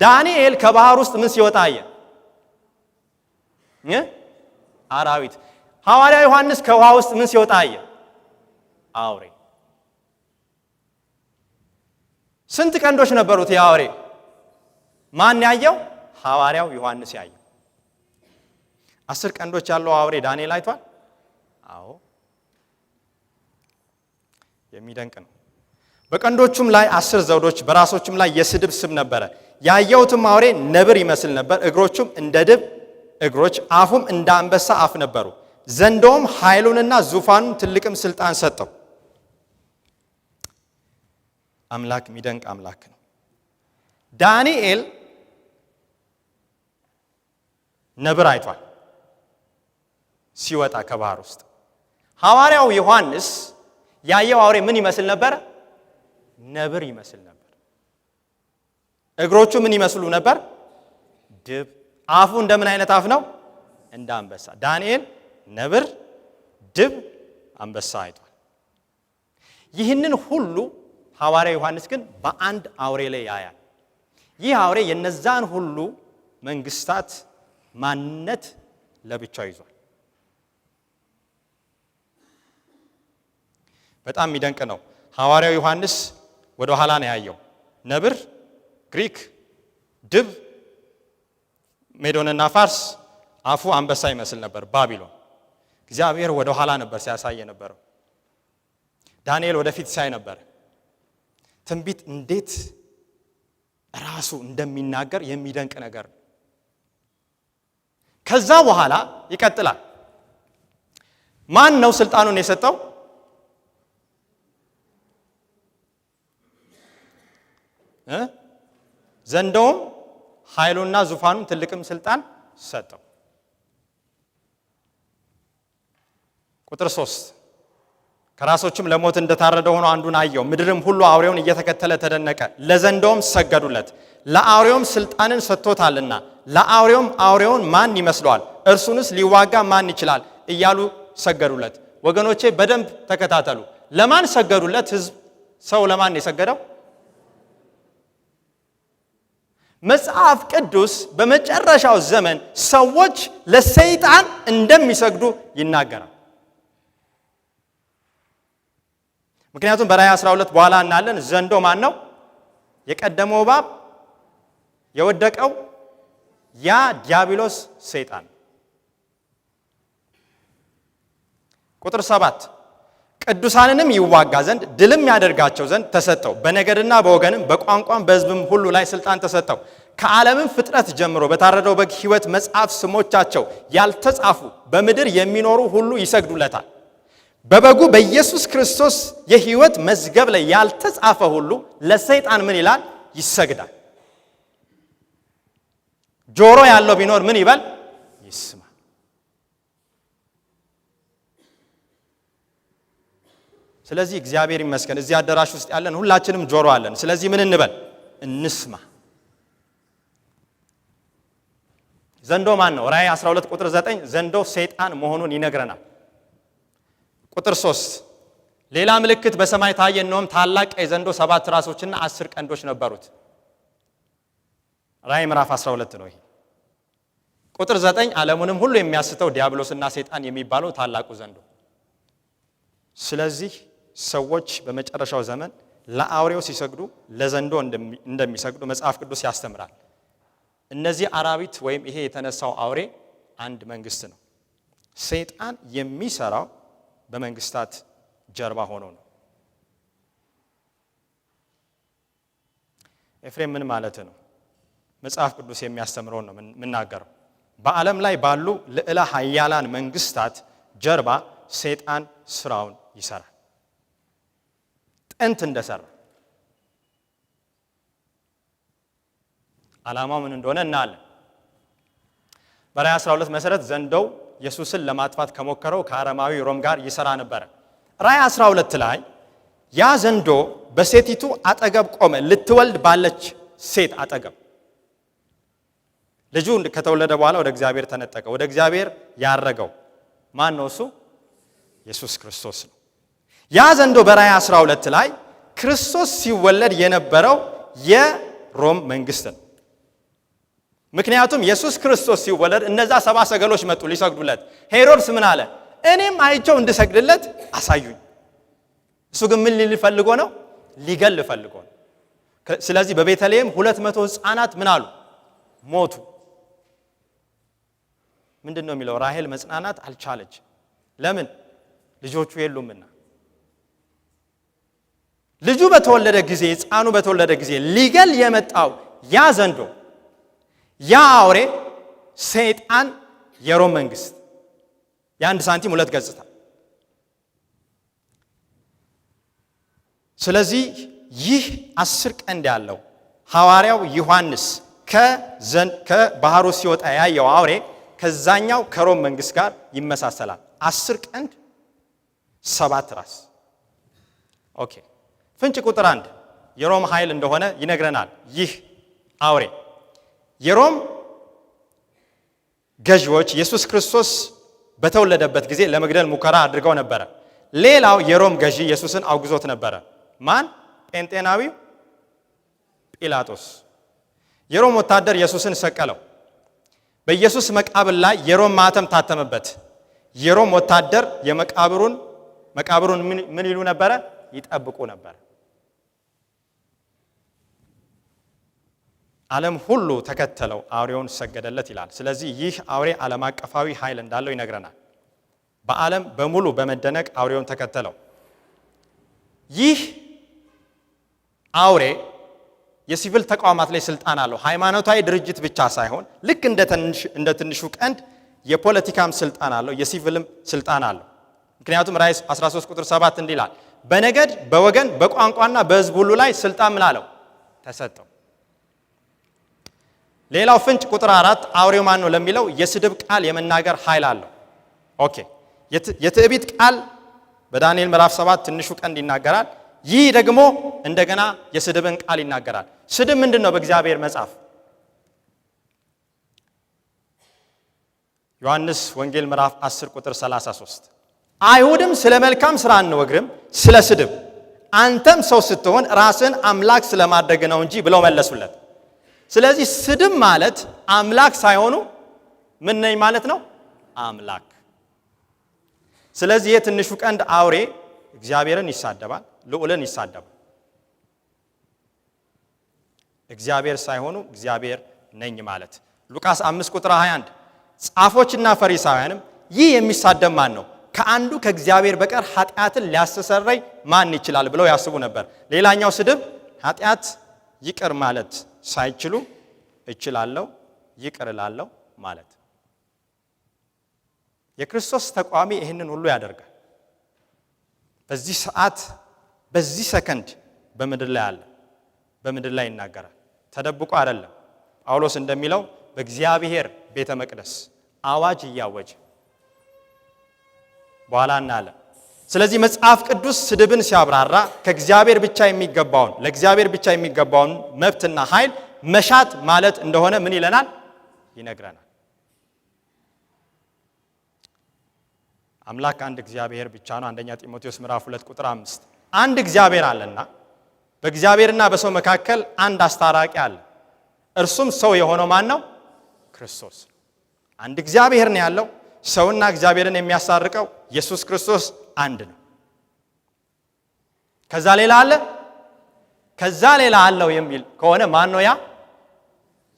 ዳንኤል ከባህር ውስጥ ምን ሲወጣ አየ? አራዊት። ሐዋርያው ዮሐንስ ከውሃ ውስጥ ምን ሲወጣ አየ? አውሬ። ስንት ቀንዶች ነበሩት የአውሬ? ማን ያየው? ሐዋርያው ዮሐንስ ያየው። 10 ቀንዶች ያለው አውሬ ዳንኤል አይቷል? አዎ፣ የሚደንቅ ነው። በቀንዶቹም ላይ 10 ዘውዶች፣ በራሶቹም ላይ የስድብ ስም ነበረ። ያየሁትም አውሬ ነብር ይመስል ነበር፣ እግሮቹም እንደ ድብ እግሮች፣ አፉም እንደ አንበሳ አፍ ነበሩ። ዘንዶም ኃይሉንና ዙፋኑን ትልቅም ስልጣን ሰጠው። አምላክ የሚደንቅ አምላክ ነው። ዳንኤል ነብር አይቷል ሲወጣ ከባህር ውስጥ። ሐዋርያው ዮሐንስ ያየው አውሬ ምን ይመስል ነበር? ነብር ይመስል ነበር። እግሮቹ ምን ይመስሉ ነበር? ድብ። አፉ እንደምን አይነት አፍ ነው? እንደ አንበሳ። ዳንኤል ነብር፣ ድብ፣ አንበሳ አይቷል። ይህንን ሁሉ ሐዋርያው ዮሐንስ ግን በአንድ አውሬ ላይ ያያል። ይህ አውሬ የነዛን ሁሉ መንግስታት ማንነት ለብቻው ይዟል። በጣም የሚደንቅ ነው። ሐዋርያው ዮሐንስ ወደ ኋላ ነው ያየው። ነብር፣ ግሪክ፣ ድብ፣ ሜዶንና ፋርስ፣ አፉ አንበሳ ይመስል ነበር ባቢሎን። እግዚአብሔር ወደ ኋላ ነበር ሲያሳየ ነበረው። ዳንኤል ወደፊት ሲያይ ነበር። ትንቢት እንዴት ራሱ እንደሚናገር የሚደንቅ ነገር ነው። ከዛ በኋላ ይቀጥላል። ማን ነው ስልጣኑን የሰጠው? ዘንዶውም ኃይሉና ዙፋኑን ትልቅም ስልጣን ሰጠው። ቁጥር 3 ከራሶችም ለሞት እንደታረደ ሆኖ አንዱን አየው። ምድርም ሁሉ አውሬውን እየተከተለ ተደነቀ። ለዘንዶውም ሰገዱለት፣ ለአውሬውም ስልጣንን ሰጥቶታልና ለአውሬውም አውሬውን ማን ይመስለዋል? እርሱንስ ሊዋጋ ማን ይችላል? እያሉ ሰገዱለት። ወገኖቼ በደንብ ተከታተሉ። ለማን ሰገዱለት? ህዝብ፣ ሰው ለማን የሰገደው? መጽሐፍ ቅዱስ በመጨረሻው ዘመን ሰዎች ለሰይጣን እንደሚሰግዱ ይናገራል። ምክንያቱም በራእይ 12 በኋላ እናለን ዘንዶ ማን ነው? የቀደመው እባብ፣ የወደቀው ያ ዲያብሎስ ሰይጣን። ቁጥር 7 ቅዱሳንንም ይዋጋ ዘንድ ድልም ያደርጋቸው ዘንድ ተሰጠው። በነገድና በወገንም በቋንቋም በሕዝብም ሁሉ ላይ ስልጣን ተሰጠው። ከዓለምም ፍጥረት ጀምሮ በታረደው በግ ሕይወት መጽሐፍ ስሞቻቸው ያልተጻፉ በምድር የሚኖሩ ሁሉ ይሰግዱለታል። በበጉ በኢየሱስ ክርስቶስ የሕይወት መዝገብ ላይ ያልተጻፈ ሁሉ ለሰይጣን ምን ይላል? ይሰግዳል። ጆሮ ያለው ቢኖር ምን ይበል? ይስማ። ስለዚህ እግዚአብሔር ይመስገን እዚህ አዳራሽ ውስጥ ያለን ሁላችንም ጆሮ አለን። ስለዚህ ምን እንበል? እንስማ። ዘንዶ ማን ነው? ራእይ 12 ቁጥር 9 ዘንዶ ሰይጣን መሆኑን ይነግረናል። ቁጥር 3 ሌላ ምልክት በሰማይ ታየ፣ እነሆም ታላቅ ቀይ ዘንዶ 7 ራሶችና 10 ቀንዶች ነበሩት። ራእይ ምዕራፍ 12 ነው ይሄ። ቁጥር 9 ዓለሙንም ሁሉ የሚያስተው ዲያብሎስና ሰይጣን የሚባለው ታላቁ ዘንዶ። ስለዚህ ሰዎች በመጨረሻው ዘመን ለአውሬው ሲሰግዱ ለዘንዶ እንደሚሰግዱ መጽሐፍ ቅዱስ ያስተምራል። እነዚህ አራዊት ወይም ይሄ የተነሳው አውሬ አንድ መንግስት ነው። ሰይጣን የሚሰራው በመንግስታት ጀርባ ሆኖ ነው። ኤፍሬም ምን ማለት ነው? መጽሐፍ ቅዱስ የሚያስተምረው ነው የምናገረው። በዓለም ላይ ባሉ ልዕለ ኃያላን መንግስታት ጀርባ ሰይጣን ስራውን ይሰራል። ጥንት እንደሰራ ዓላማው ምን እንደሆነ እናያለን። በራእይ 12 መሰረት ዘንዶው ኢየሱስን ለማጥፋት ከሞከረው ከአረማዊ ሮም ጋር ይሰራ ነበር። ራእይ 12 ላይ ያ ዘንዶ በሴቲቱ አጠገብ ቆመ፣ ልትወልድ ባለች ሴት አጠገብ። ልጁ ከተወለደ በኋላ ወደ እግዚአብሔር ተነጠቀ። ወደ እግዚአብሔር ያረገው ማን ነው? እሱ ኢየሱስ ክርስቶስ ነው። ያ ዘንዶ በራእይ 12 ላይ ክርስቶስ ሲወለድ የነበረው የሮም መንግስት ነው። ምክንያቱም ኢየሱስ ክርስቶስ ሲወለድ እነዛ 70 ሰገሎች መጡ ሊሰግዱለት። ሄሮድስ ምን አለ? እኔም አይቸው እንድሰግድለት አሳዩኝ። እሱ ግን ምን ሊፈልጎ ነው? ሊገል ፈልጎ ነው። ስለዚህ በቤተልሔም 200 ህፃናት ምን አሉ? ሞቱ። ምንድነው የሚለው? ራሔል መጽናናት አልቻለች። ለምን? ልጆቹ የሉምና። ልጁ በተወለደ ጊዜ፣ ህፃኑ በተወለደ ጊዜ ሊገል የመጣው ያ ዘንዶ፣ ያ አውሬ ሰይጣን የሮም መንግስት፣ የአንድ ሳንቲም ሁለት ገጽታ። ስለዚህ ይህ 10 ቀንድ ያለው ሐዋርያው ዮሐንስ ከባህሩ ሲወጣ ያየው አውሬ ከዛኛው ከሮም መንግስት ጋር ይመሳሰላል። 10 ቀንድ 7 ራስ። ኦኬ። ፍንጭ ቁጥር 1 የሮም ኃይል እንደሆነ ይነግረናል። ይህ አውሬ የሮም ገዢዎች ኢየሱስ ክርስቶስ በተወለደበት ጊዜ ለመግደል ሙከራ አድርገው ነበር። ሌላው የሮም ገዢ ኢየሱስን አውግዞት ነበር። ማን? ጴንጤናዊው ጲላጦስ። የሮም ወታደር ኢየሱስን ሰቀለው። በኢየሱስ መቃብር ላይ የሮም ማተም ታተመበት። የሮም ወታደር መቃብሩን ምን ይሉ ነበር? ይጠብቁ ነበር። ዓለም ሁሉ ተከተለው፣ አውሬውን ሰገደለት ይላል። ስለዚህ ይህ አውሬ ዓለም አቀፋዊ ኃይል እንዳለው ይነግረናል። በዓለም በሙሉ በመደነቅ አውሬውን ተከተለው። ይህ አውሬ የሲቪል ተቋማት ላይ ስልጣን አለው። ሃይማኖታዊ ድርጅት ብቻ ሳይሆን ልክ እንደ ትንሹ ቀንድ የፖለቲካም ስልጣን አለው፣ የሲቪልም ስልጣን አለው። ምክንያቱም ራእይ 13 ቁጥር 7 እንዲህ ይላል፣ በነገድ በወገን በቋንቋና በሕዝብ ሁሉ ላይ ስልጣን ምን አለው? ተሰጠው። ሌላው ፍንጭ ቁጥር 4 አውሬው ማን ነው ለሚለው የስድብ ቃል የመናገር ኃይል አለው። ኦኬ። የትዕቢት ቃል በዳንኤል ምዕራፍ 7 ትንሹ ቀንድ ይናገራል። ይህ ደግሞ እንደገና የስድብን ቃል ይናገራል። ስድብ ምንድነው? በእግዚአብሔር መጽሐፍ ዮሐንስ ወንጌል ምዕራፍ 10 ቁጥር 33 አይሁድም ስለ መልካም ስራ አንወግርም፣ ስለ ስድብ አንተም ሰው ስትሆን ራስን አምላክ ስለማድረግ ነው እንጂ ብለው መለሱለት። ስለዚህ ስድብ ማለት አምላክ ሳይሆኑ ምን ነኝ ማለት ነው? አምላክ። ስለዚህ የትንሹ ቀንድ አውሬ እግዚአብሔርን ይሳደባል፣ ልዑልን ይሳደባል። እግዚአብሔር ሳይሆኑ እግዚአብሔር ነኝ ማለት። ሉቃስ 5 ቁጥር 21 ጻፎችና ፈሪሳውያንም ይህ የሚሳደብ ማን ነው? ከአንዱ ከእግዚአብሔር በቀር ኃጢአትን ሊያስተሰርይ ማን ይችላል ብለው ያስቡ ነበር። ሌላኛው ስድብ ኃጢአት ይቅር ማለት ሳይችሉ እችላለሁ ይቅር እላለሁ ማለት። የክርስቶስ ተቋሚ ይህንን ሁሉ ያደርጋል። በዚህ ሰዓት በዚህ ሰከንድ በምድር ላይ አለ፣ በምድር ላይ ይናገራል። ተደብቆ አይደለም። ጳውሎስ እንደሚለው በእግዚአብሔር ቤተ መቅደስ አዋጅ እያወጀ በኋላ እናያለን። ስለዚህ መጽሐፍ ቅዱስ ስድብን ሲያብራራ ከእግዚአብሔር ብቻ የሚገባውን ለእግዚአብሔር ብቻ የሚገባውን መብትና ኃይል መሻት ማለት እንደሆነ ምን ይለናል? ይነግረናል። አምላክ አንድ እግዚአብሔር ብቻ ነው። አንደኛ ጢሞቴዎስ ምዕራፍ 2 ቁጥር 5 አንድ እግዚአብሔር አለና በእግዚአብሔርና በሰው መካከል አንድ አስታራቂ አለ፣ እርሱም ሰው የሆነው ማን ነው? ክርስቶስ። አንድ እግዚአብሔር ነው ያለው። ሰውና እግዚአብሔርን የሚያሳርቀው ኢየሱስ ክርስቶስ አንድ ነው። ከዛ ሌላ አለ? ከዛ ሌላ አለው የሚል ከሆነ ማን ነው ያ?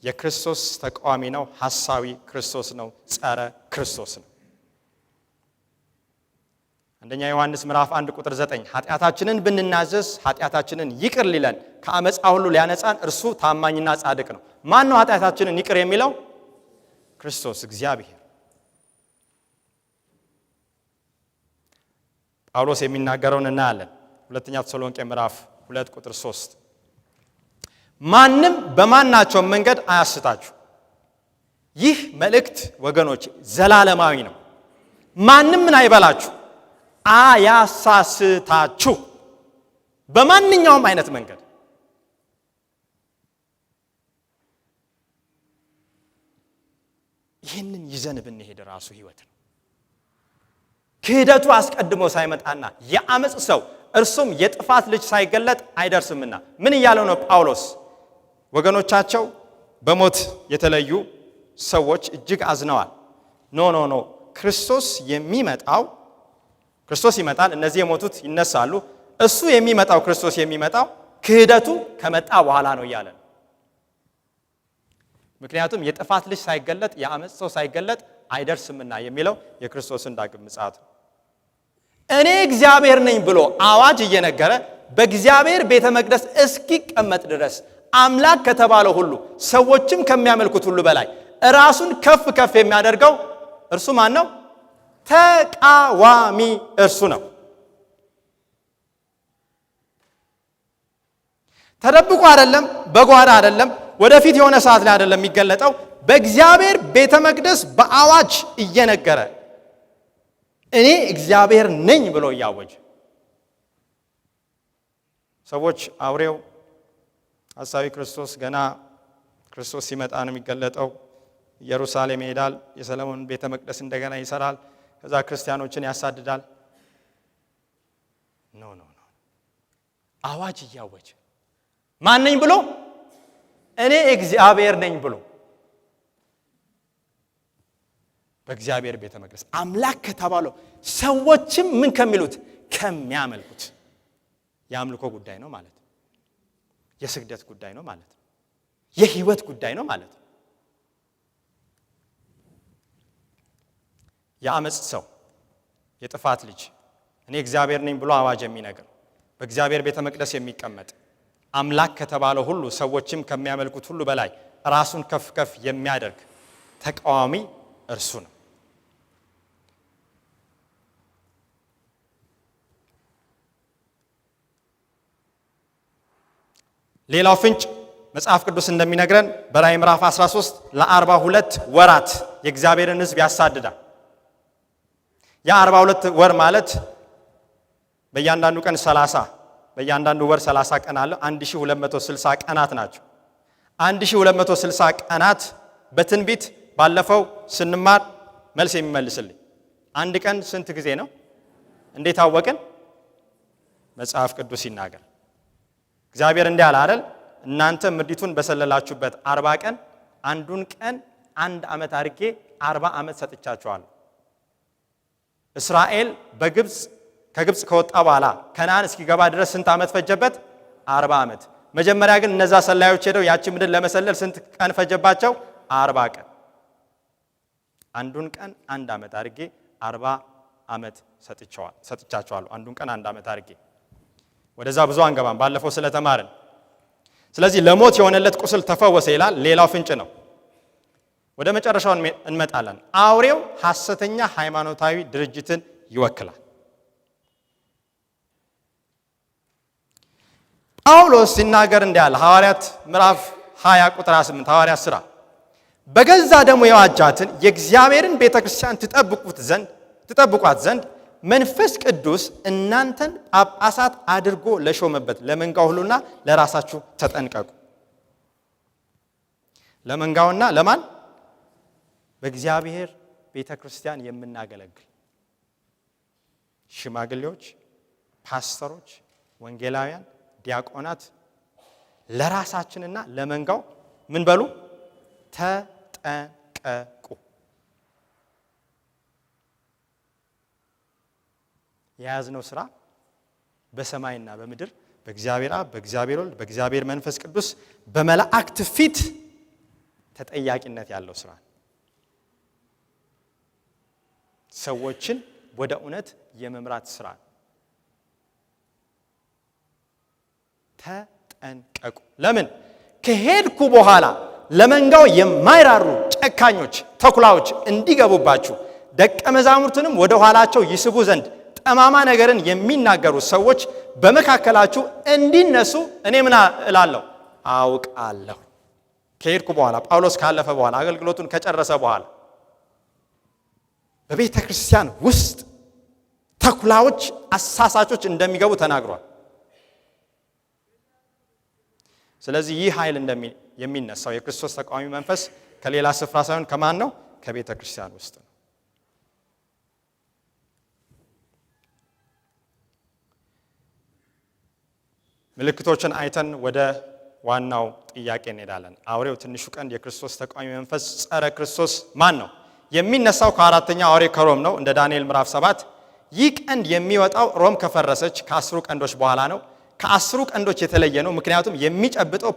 የክርስቶስ ተቃዋሚ ነው፣ ሐሳዊ ክርስቶስ ነው፣ ጸረ ክርስቶስ ነው። አንደኛ ዮሐንስ ምዕራፍ 1 ቁጥር 9 ኃጢአታችንን ብንናዘዝ ኃጢአታችንን ይቅር ሊለን ከአመፃ ሁሉ ሊያነጻን እርሱ ታማኝና ጻድቅ ነው። ማን ነው ኃጢአታችንን ይቅር የሚለው? ክርስቶስ እግዚአብሔር። ጳውሎስ የሚናገረውን እናያለን። ሁለተኛ ተሰሎንቄ ምዕራፍ 2 ቁጥር 3 ማንም በማናቸው መንገድ አያስታችሁ። ይህ መልእክት ወገኖች ዘላለማዊ ነው። ማንም ምን አይበላችሁ፣ አያሳስታችሁ በማንኛውም አይነት መንገድ። ይህንን ይዘን ብንሄድ ራሱ ህይወት ነው። ክህደቱ አስቀድሞ ሳይመጣና የአመጽ ሰው እርሱም የጥፋት ልጅ ሳይገለጥ አይደርስምና ምን እያለው ነው ጳውሎስ? ወገኖቻቸው በሞት የተለዩ ሰዎች እጅግ አዝነዋል። ኖ ክርስቶስ ይመጣል፣ እነዚህ የሞቱት ይነሳሉ። እሱ የሚመጣው ክርስቶስ የሚመጣው ክህደቱ ከመጣ በኋላ ነው እያለ ነው። ምክንያቱም የጥፋት ልጅ ሳይገለጥ የአመጽ ሰው ሳይገለጥ አይደርስምና የሚለው የክርስቶስን ዳግም ምጽአት ነው። እኔ እግዚአብሔር ነኝ ብሎ አዋጅ እየነገረ በእግዚአብሔር ቤተ መቅደስ እስኪቀመጥ ድረስ አምላክ ከተባለው ሁሉ ሰዎችም ከሚያመልኩት ሁሉ በላይ ራሱን ከፍ ከፍ የሚያደርገው እርሱ ማን ነው? ተቃዋሚ እርሱ ነው። ተደብቆ አይደለም፣ በጓዳ አይደለም፣ ወደፊት የሆነ ሰዓት ላይ አይደለም የሚገለጠው። በእግዚአብሔር ቤተ መቅደስ በአዋጅ እየነገረ እኔ እግዚአብሔር ነኝ ብሎ እያወጀ ሰዎች አውሬው ሐሳዊ ክርስቶስ ገና ክርስቶስ ሲመጣ ነው የሚገለጠው። ኢየሩሳሌም ይሄዳል፣ የሰለሞን ቤተ መቅደስ እንደገና ይሰራል፣ ከዛ ክርስቲያኖችን ያሳድዳል። ኖ አዋጅ እያወጀ ማን ነኝ ብሎ? እኔ እግዚአብሔር ነኝ ብሎ በእግዚአብሔር ቤተ መቅደስ አምላክ ከተባለው ሰዎችም ምን ከሚሉት ከሚያመልኩት የአምልኮ ጉዳይ ነው ማለት ነው። የስግደት ጉዳይ ነው ማለት ነው። የህይወት ጉዳይ ነው ማለት ነው። የአመጽ ሰው የጥፋት ልጅ እኔ እግዚአብሔር ነኝ ብሎ አዋጅ የሚነግር በእግዚአብሔር ቤተ መቅደስ የሚቀመጥ አምላክ ከተባለው ሁሉ ሰዎችም ከሚያመልኩት ሁሉ በላይ ራሱን ከፍ ከፍ የሚያደርግ ተቃዋሚ እርሱ ነው። ሌላው ፍንጭ መጽሐፍ ቅዱስ እንደሚነግረን በራዕይ ምዕራፍ 13 ለ42 ወራት የእግዚአብሔርን ሕዝብ ያሳድዳል። ያ42 ወር ማለት በእያንዳንዱ ቀን 30 በእያንዳንዱ ወር 30 ቀን አለ። 1260 ቀናት ናቸው። 1260 ቀናት በትንቢት ባለፈው ስንማር መልስ የሚመልስልኝ አንድ ቀን ስንት ጊዜ ነው? እንዴት አወቅን? መጽሐፍ ቅዱስ ይናገር። እግዚአብሔር እንዲህ አለ አይደል? እናንተ ምድሪቱን በሰለላችሁበት 40 ቀን አንዱን ቀን 1 ዓመት አድርጌ 40 ዓመት ሰጥቻችኋለሁ። እስራኤል ከግብጽ ከወጣ በኋላ ከነዓን እስኪገባ ድረስ ስንት ዓመት ፈጀበት? 40 ዓመት። መጀመሪያ ግን እነዛ ሰላዮች ሄደው ያቺ ምድር ለመሰለል ስንት ቀን ፈጀባቸው? 40 ቀን። አንዱን ቀን 1 ዓመት አድርጌ 40 ዓመት ሰጥቻቸዋለሁ። አንዱን ቀን 1 ዓመት አድርጌ ወደዛ ብዙ አንገባም ባለፈው ስለተማርን። ስለዚህ ለሞት የሆነለት ቁስል ተፈወሰ ይላል። ሌላው ፍንጭ ነው። ወደ መጨረሻው እንመጣለን። አውሬው ሐሰተኛ ሃይማኖታዊ ድርጅትን ይወክላል። ጳውሎስ ሲናገር እንዳለ ሐዋርያት ምዕራፍ 20 ቁጥር 8 ሐዋርያት ሥራ በገዛ ደሙ የዋጃትን የእግዚአብሔርን ቤተክርስቲያን ትጠብቋት ዘንድ መንፈስ ቅዱስ እናንተን ጳጳሳት አድርጎ ለሾመበት ለመንጋው ሁሉና ለራሳችሁ ተጠንቀቁ። ለመንጋውና ለማን? በእግዚአብሔር ቤተክርስቲያን የምናገለግል ሽማግሌዎች፣ ፓስተሮች፣ ወንጌላውያን፣ ዲያቆናት ለራሳችንና ለመንጋው ምን በሉ? ተጠንቀቁ። የያዝነው ስራ በሰማይና በምድር በእግዚአብሔር አብ፣ በእግዚአብሔር ወልድ፣ በእግዚአብሔር መንፈስ ቅዱስ በመላእክት ፊት ተጠያቂነት ያለው ስራ፣ ሰዎችን ወደ እውነት የመምራት ስራ። ተጠንቀቁ። ለምን? ከሄድኩ በኋላ ለመንጋው የማይራሩ ጨካኞች ተኩላዎች እንዲገቡባችሁ ደቀ መዛሙርትንም ወደ ኋላቸው ይስቡ ዘንድ ጠማማ ነገርን የሚናገሩ ሰዎች በመካከላችሁ እንዲነሱ እኔ ምን እላለሁ? አውቃለሁ። ከሄድኩ በኋላ ጳውሎስ ካለፈ በኋላ አገልግሎቱን ከጨረሰ በኋላ በቤተ ክርስቲያን ውስጥ ተኩላዎች፣ አሳሳቾች እንደሚገቡ ተናግሯል። ስለዚህ ይህ ኃይል የሚነሳው የክርስቶስ ተቃዋሚ መንፈስ ከሌላ ስፍራ ሳይሆን ከማን ነው? ከቤተ ክርስቲያን ውስጥ ነው። ምልክቶችን አይተን ወደ ዋናው ጥያቄ እንሄዳለን። አውሬው ትንሹ ቀንድ የክርስቶስ ተቃዋሚ መንፈስ ጸረ ክርስቶስ ማን ነው? የሚነሳው ከአራተኛው አውሬ ከሮም ነው። እንደ ዳንኤል ምዕራፍ 7 ይህ ቀንድ የሚወጣው ሮም ከፈረሰች ከ10 ቀንዶች በኋላ ነው። ከ10 ቀንዶች የተለየ ነው፣ ምክንያቱም የሚጨብጠው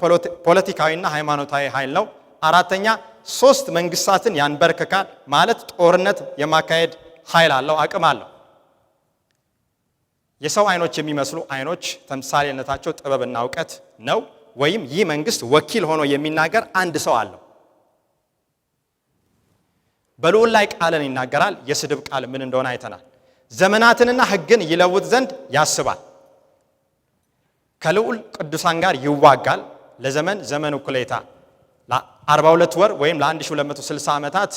ፖለቲካዊና ሃይማኖታዊ ኃይል ነው። አራተኛ 3 መንግስታትን ያንበረክካል ማለት ጦርነት የማካሄድ ኃይል አለው፣ አቅም አለው። የሰው አይኖች የሚመስሉ አይኖች ተምሳሌነታቸው ጥበብና እውቀት ነው። ወይም ይህ መንግስት ወኪል ሆኖ የሚናገር አንድ ሰው አለው። በልዑል ላይ ቃልን ይናገራል። የስድብ ቃል ምን እንደሆነ አይተናል። ዘመናትንና ሕግን ይለውጥ ዘንድ ያስባል። ከልዑል ቅዱሳን ጋር ይዋጋል። ለዘመን እኩሌታ ለ42 ወር ወይም ለ1260 ዓመታት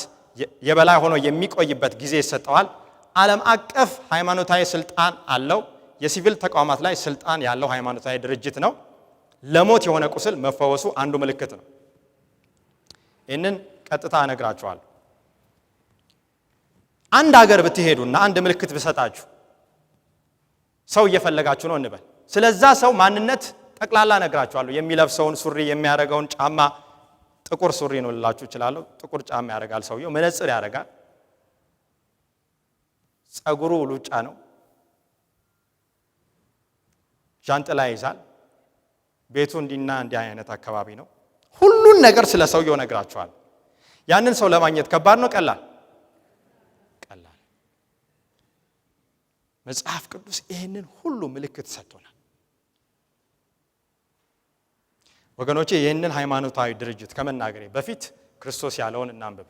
የበላይ ሆኖ የሚቆይበት ጊዜ ይሰጠዋል። ዓለም አቀፍ ሃይማኖታዊ ስልጣን አለው። የሲቪል ተቋማት ላይ ስልጣን ያለው ሃይማኖታዊ ድርጅት ነው። ለሞት የሆነ ቁስል መፈወሱ አንዱ ምልክት ነው። ይህንን ቀጥታ እነግራችኋለሁ። አንድ ሀገር ብትሄዱና አንድ ምልክት ብሰጣችሁ ሰው እየፈለጋችሁ ነው እንበል። ስለዛ ሰው ማንነት ጠቅላላ እነግራችኋለሁ። የሚለብሰውን ሱሪ፣ የሚያደርገውን ጫማ፣ ጥቁር ሱሪ ነው ልላችሁ እችላለሁ። ጥቁር ጫማ ያደርጋል ሰውየው፣ መነጽር ያደርጋል፣ ጸጉሩ ሉጫ ነው፣ ጃንጥላ ይዛል፣ ቤቱ እንዲና እንዲህ አይነት አካባቢ ነው። ሁሉን ነገር ስለ ሰውየው እነግራችኋለሁ። ያንን ሰው ለማግኘት ከባድ ነው? ቀላል? ቀላል። መጽሐፍ ቅዱስ ይህንን ሁሉ ምልክት ሰጥቶናል። ወገኖቼ ይህንን ሃይማኖታዊ ድርጅት ከመናገሬ በፊት ክርስቶስ ያለውን እናንብብ።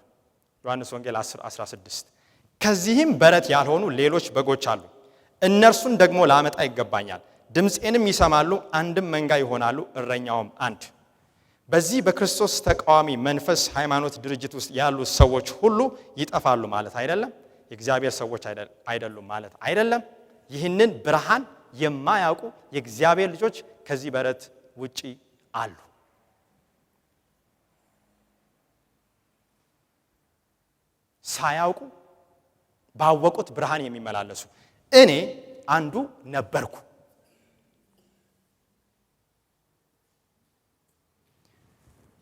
ዮሐንስ ወንጌል 10:16 ከዚህም በረት ያልሆኑ ሌሎች በጎች አሉ፣ እነርሱን ደግሞ ላመጣ ይገባኛል። ድምፄንም ይሰማሉ፣ አንድም መንጋ ይሆናሉ፣ እረኛውም አንድ። በዚህ በክርስቶስ ተቃዋሚ መንፈስ ሃይማኖት ድርጅት ውስጥ ያሉ ሰዎች ሁሉ ይጠፋሉ ማለት አይደለም። የእግዚአብሔር ሰዎች አይደሉም ማለት አይደለም። ይህንን ብርሃን የማያውቁ የእግዚአብሔር ልጆች ከዚህ በረት ውጪ አሉ። ሳያውቁ ባወቁት ብርሃን የሚመላለሱ እኔ አንዱ ነበርኩ።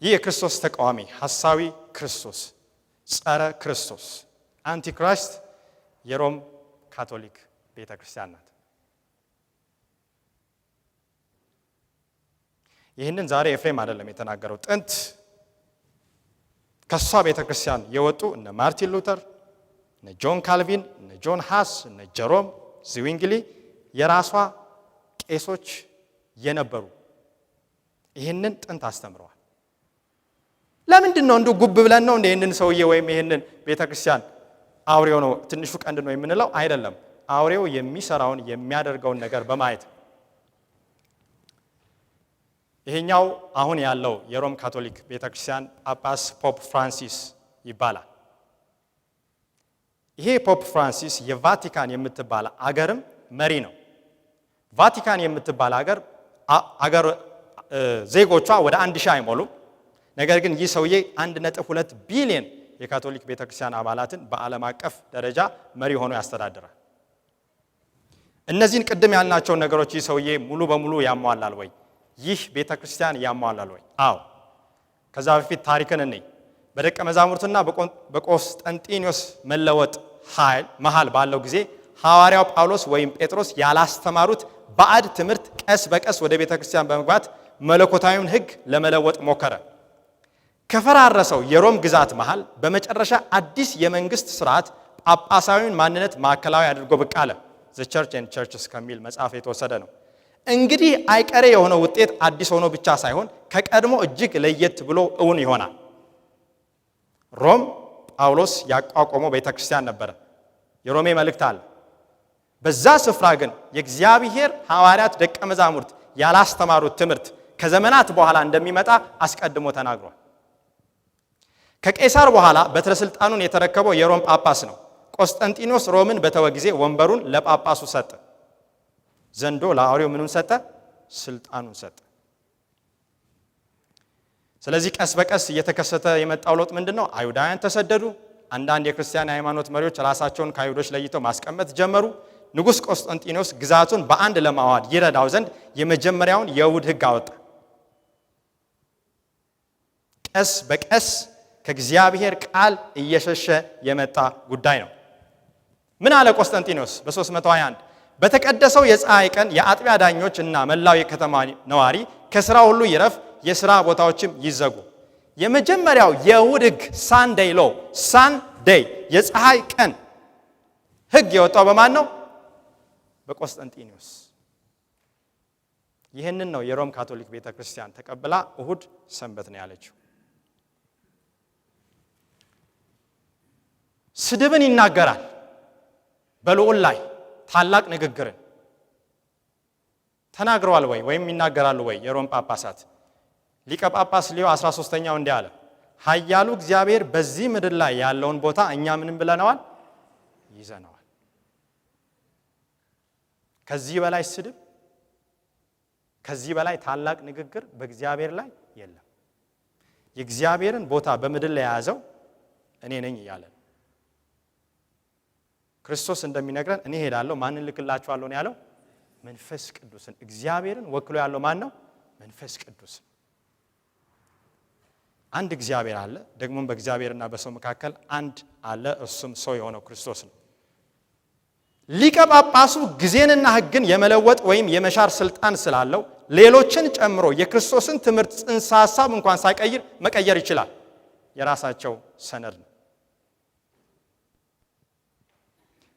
ይህ የክርስቶስ ተቃዋሚ ሐሳዊ ክርስቶስ፣ ጸረ ክርስቶስ አንቲክራይስት የሮም ካቶሊክ ቤተክርስቲያን ናት። ይህንን ዛሬ ኤፍሬም አይደለም የተናገረው። ጥንት ከሷ ቤተክርስቲያን የወጡ እነ ማርቲን ሉተር፣ እነ ጆን ካልቪን፣ እነ ጆን ሃስ፣ እነ ጀሮም ዝዊንግሊ የራሷ ቄሶች የነበሩ ይህንን ጥንት አስተምረዋል። ለምንድን ነው እንዱ ጉብ ብለን ነው ይህንን ሰውዬ ወይም ይህንን ቤተክርስቲያን አውሬው ነው ትንሹ ቀንድ ነው የምንለው? አይደለም። አውሬው የሚሰራውን የሚያደርገውን ነገር በማየት ይሄኛው አሁን ያለው የሮም ካቶሊክ ቤተክርስቲያን ጳጳስ ፖፕ ፍራንሲስ ይባላል። ይሄ ፖፕ ፍራንሲስ የቫቲካን የምትባል አገርም መሪ ነው። ቫቲካን የምትባል አገር ዜጎቿ ወደ 1000 አይሞሉም። ነገር ግን ይህ ሰውዬ 1.2 ቢሊዮን የካቶሊክ ቤተክርስቲያን አባላትን በዓለም አቀፍ ደረጃ መሪ ሆኖ ያስተዳድራል። እነዚህን ቅድም ያልናቸውን ነገሮች ይህ ሰውዬ ሙሉ በሙሉ ያሟላል ወይ? ይህ ቤተክርስቲያን ያሟላል ወይ? አዎ። ከዛ በፊት ታሪክን እንይ። በደቀ መዛሙርትና በቆስጠንጢኖስ መለወጥ መሃል ባለው ጊዜ ሐዋርያው ጳውሎስ ወይም ጴጥሮስ ያላስተማሩት ባዕድ ትምህርት ቀስ በቀስ ወደ ቤተክርስቲያን በመግባት መለኮታዊውን ሕግ ለመለወጥ ሞከረ። ከፈራረሰው የሮም ግዛት መሃል በመጨረሻ አዲስ የመንግስት ስርዓት ጳጳሳዊውን ማንነት ማዕከላዊ አድርጎ ብቅ አለ። ዘ ቸርች ኤንድ ቸርችስ ከሚል መጽሐፍ የተወሰደ ነው። እንግዲህ አይቀሬ የሆነው ውጤት አዲስ ሆኖ ብቻ ሳይሆን ከቀድሞ እጅግ ለየት ብሎ እውን ይሆናል። ሮም ጳውሎስ ያቋቋመው ቤተክርስቲያን ነበረ። የሮሜ መልእክት አለ። በዛ ስፍራ ግን የእግዚአብሔር ሐዋርያት ደቀ መዛሙርት ያላስተማሩት ትምህርት ከዘመናት በኋላ እንደሚመጣ አስቀድሞ ተናግሯል። ከቄሳር በኋላ በትረ ስልጣኑን የተረከበው የሮም ጳጳስ ነው። ቆስጠንጢኖስ ሮምን በተወ ጊዜ ወንበሩን ለጳጳሱ ሰጠ። ዘንዶ ለአውሬው ምኑን ሰጠ? ስልጣኑን ሰጠ። ስለዚህ ቀስ በቀስ እየተከሰተ የመጣው ለውጥ ምንድነው? አይሁዳውያን ተሰደዱ። አንዳንድ የክርስቲያን ሃይማኖት መሪዎች ራሳቸውን ከአይሁዶች ለይተው ማስቀመጥ ጀመሩ። ንጉሥ ቆስጠንጢኖስ ግዛቱን በአንድ ለማዋድ ይረዳው ዘንድ የመጀመሪያውን የይሁድ ሕግ አወጣ። ቀስ በቀስ ከእግዚአብሔር ቃል እየሸሸ የመጣ ጉዳይ ነው። ምን አለ ቆስጠንጢኖስ በ321? በተቀደሰው የፀሐይ ቀን የአጥቢያ ዳኞች እና መላው የከተማ ነዋሪ ከሥራ ሁሉ ይረፍ፣ የሥራ ቦታዎችም ይዘጉ። የመጀመሪያው የይሁድ ሕግ ሳንዴይ ሎ፣ ሳንዴይ የፀሐይ ቀን ሕግ የወጣው በማን ነው? በቆስጠንጢኖስ። ይህንን ነው የሮም ካቶሊክ ቤተክርስቲያን ተቀብላ እሁድ ሰንበት ነው ያለችው። ስድብን ይናገራል። በልዑል ላይ ታላቅ ንግግርን ተናግረዋል ወይ ወይም ይናገራሉ ወይ? የሮም ጳጳሳት ሊቀ ጳጳስ ሊዮ 13ኛው እንዲህ አለ፣ ኃያሉ እግዚአብሔር በዚህ ምድር ላይ ያለውን ቦታ እኛ ምንም ብለነዋል? ይዘነዋል። ከዚህ በላይ ስድብ፣ ከዚህ በላይ ታላቅ ንግግር በእግዚአብሔር ላይ የለም። የእግዚአብሔርን ቦታ በምድር ላይ የያዘው እኔ ነኝ እያለ ነው። ክርስቶስ እንደሚነግረን እኔ ሄዳለሁ ማንን ልክላችኋለሁ ነው ያለው? መንፈስ ቅዱስን። እግዚአብሔርን ወክሎ ያለው ማን ነው? መንፈስ ቅዱስ። አንድ እግዚአብሔር አለ፣ ደግሞም በእግዚአብሔርና በሰው መካከል አንድ አለ፣ እርሱም ሰው የሆነው ክርስቶስ ነው። ሊቀ ጳጳሱ ጊዜንና ሕግን የመለወጥ ወይም የመሻር ስልጣን ስላለው ሌሎችን ጨምሮ የክርስቶስን ትምህርት ጽንሰ ሐሳብ እንኳን ሳይቀይር መቀየር ይችላል። የራሳቸው ሰነድ ነው።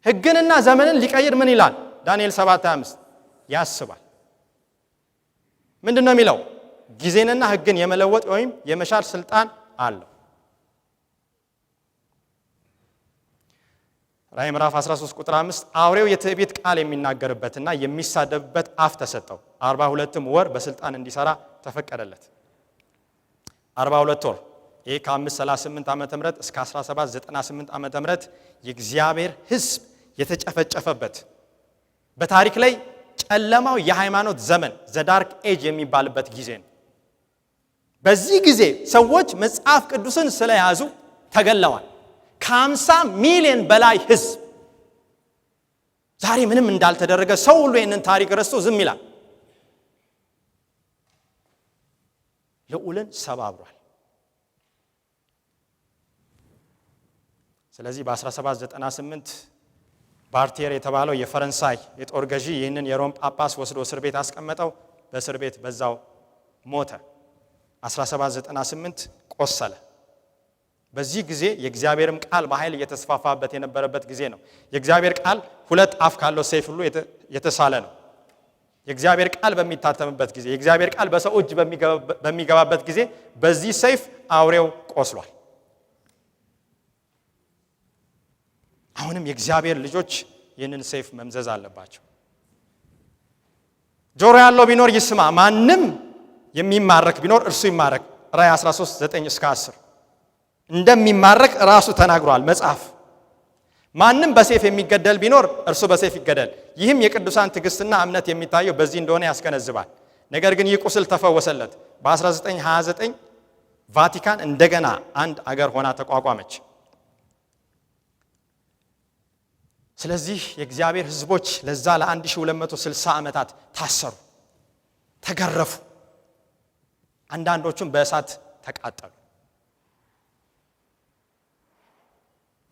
ሕግንና ዘመንን ሊቀይር ምን ይላል? ዳንኤል 7:25 ያስባል። ምንድነው የሚለው? ጊዜንና ሕግን የመለወጥ ወይም የመሻር ስልጣን አለው። ራዕይ ምዕራፍ 13 ቁጥር 5 አውሬው የትዕቢት ቃል የሚናገርበትና የሚሳደብበት አፍ ተሰጠው። 42 ወር በስልጣን እንዲሰራ ተፈቀደለት። 42 ወር ይሄ ከ538 ዓመተ ምህረት እስከ 1798 ዓመተ ምህረት የእግዚአብሔር ሕዝብ የተጨፈጨፈበት በታሪክ ላይ ጨለማው የሃይማኖት ዘመን ዘዳርክ ኤጅ የሚባልበት ጊዜ ነው። በዚህ ጊዜ ሰዎች መጽሐፍ ቅዱስን ስለያዙ ተገለዋል። ከ50 ሚሊዮን በላይ ሕዝብ ዛሬ ምንም እንዳልተደረገ ሰው ሁሉ ይህንን ታሪክ ረስቶ ዝም ይላል። ልዑልን ሰባብሯል። ስለዚህ በ1798 ባርቴር የተባለው የፈረንሳይ የጦር ገዢ ይህንን የሮም ጳጳስ ወስዶ እስር ቤት አስቀመጠው። በእስር ቤት በዛው ሞተ። 1798 ቆሰለ። በዚህ ጊዜ የእግዚአብሔርም ቃል በኃይል እየተስፋፋበት የነበረበት ጊዜ ነው። የእግዚአብሔር ቃል ሁለት አፍ ካለው ሰይፍ ሁሉ የተሳለ ነው። የእግዚአብሔር ቃል በሚታተምበት ጊዜ፣ የእግዚአብሔር ቃል በሰው እጅ በሚገባበት ጊዜ በዚህ ሰይፍ አውሬው ቆስሏል። አሁንም የእግዚአብሔር ልጆች ይህንን ሰይፍ መምዘዝ አለባቸው። ጆሮ ያለው ቢኖር ይስማ። ማንም የሚማረክ ቢኖር እርሱ ይማረክ። ራእይ 13:9-10 እንደሚማረክ ራሱ ተናግሯል መጽሐፍ። ማንም በሰይፍ የሚገደል ቢኖር እርሱ በሰይፍ ይገደል። ይህም የቅዱሳን ትዕግስትና እምነት የሚታየው በዚህ እንደሆነ ያስገነዝባል። ነገር ግን ይህ ቁስል ተፈወሰለት። በ1929 ቫቲካን እንደገና አንድ አገር ሆና ተቋቋመች። ስለዚህ የእግዚአብሔር ሕዝቦች ለዛ ለ1260 ዓመታት ታሰሩ፣ ተገረፉ፣ አንዳንዶቹም በእሳት ተቃጠሉ።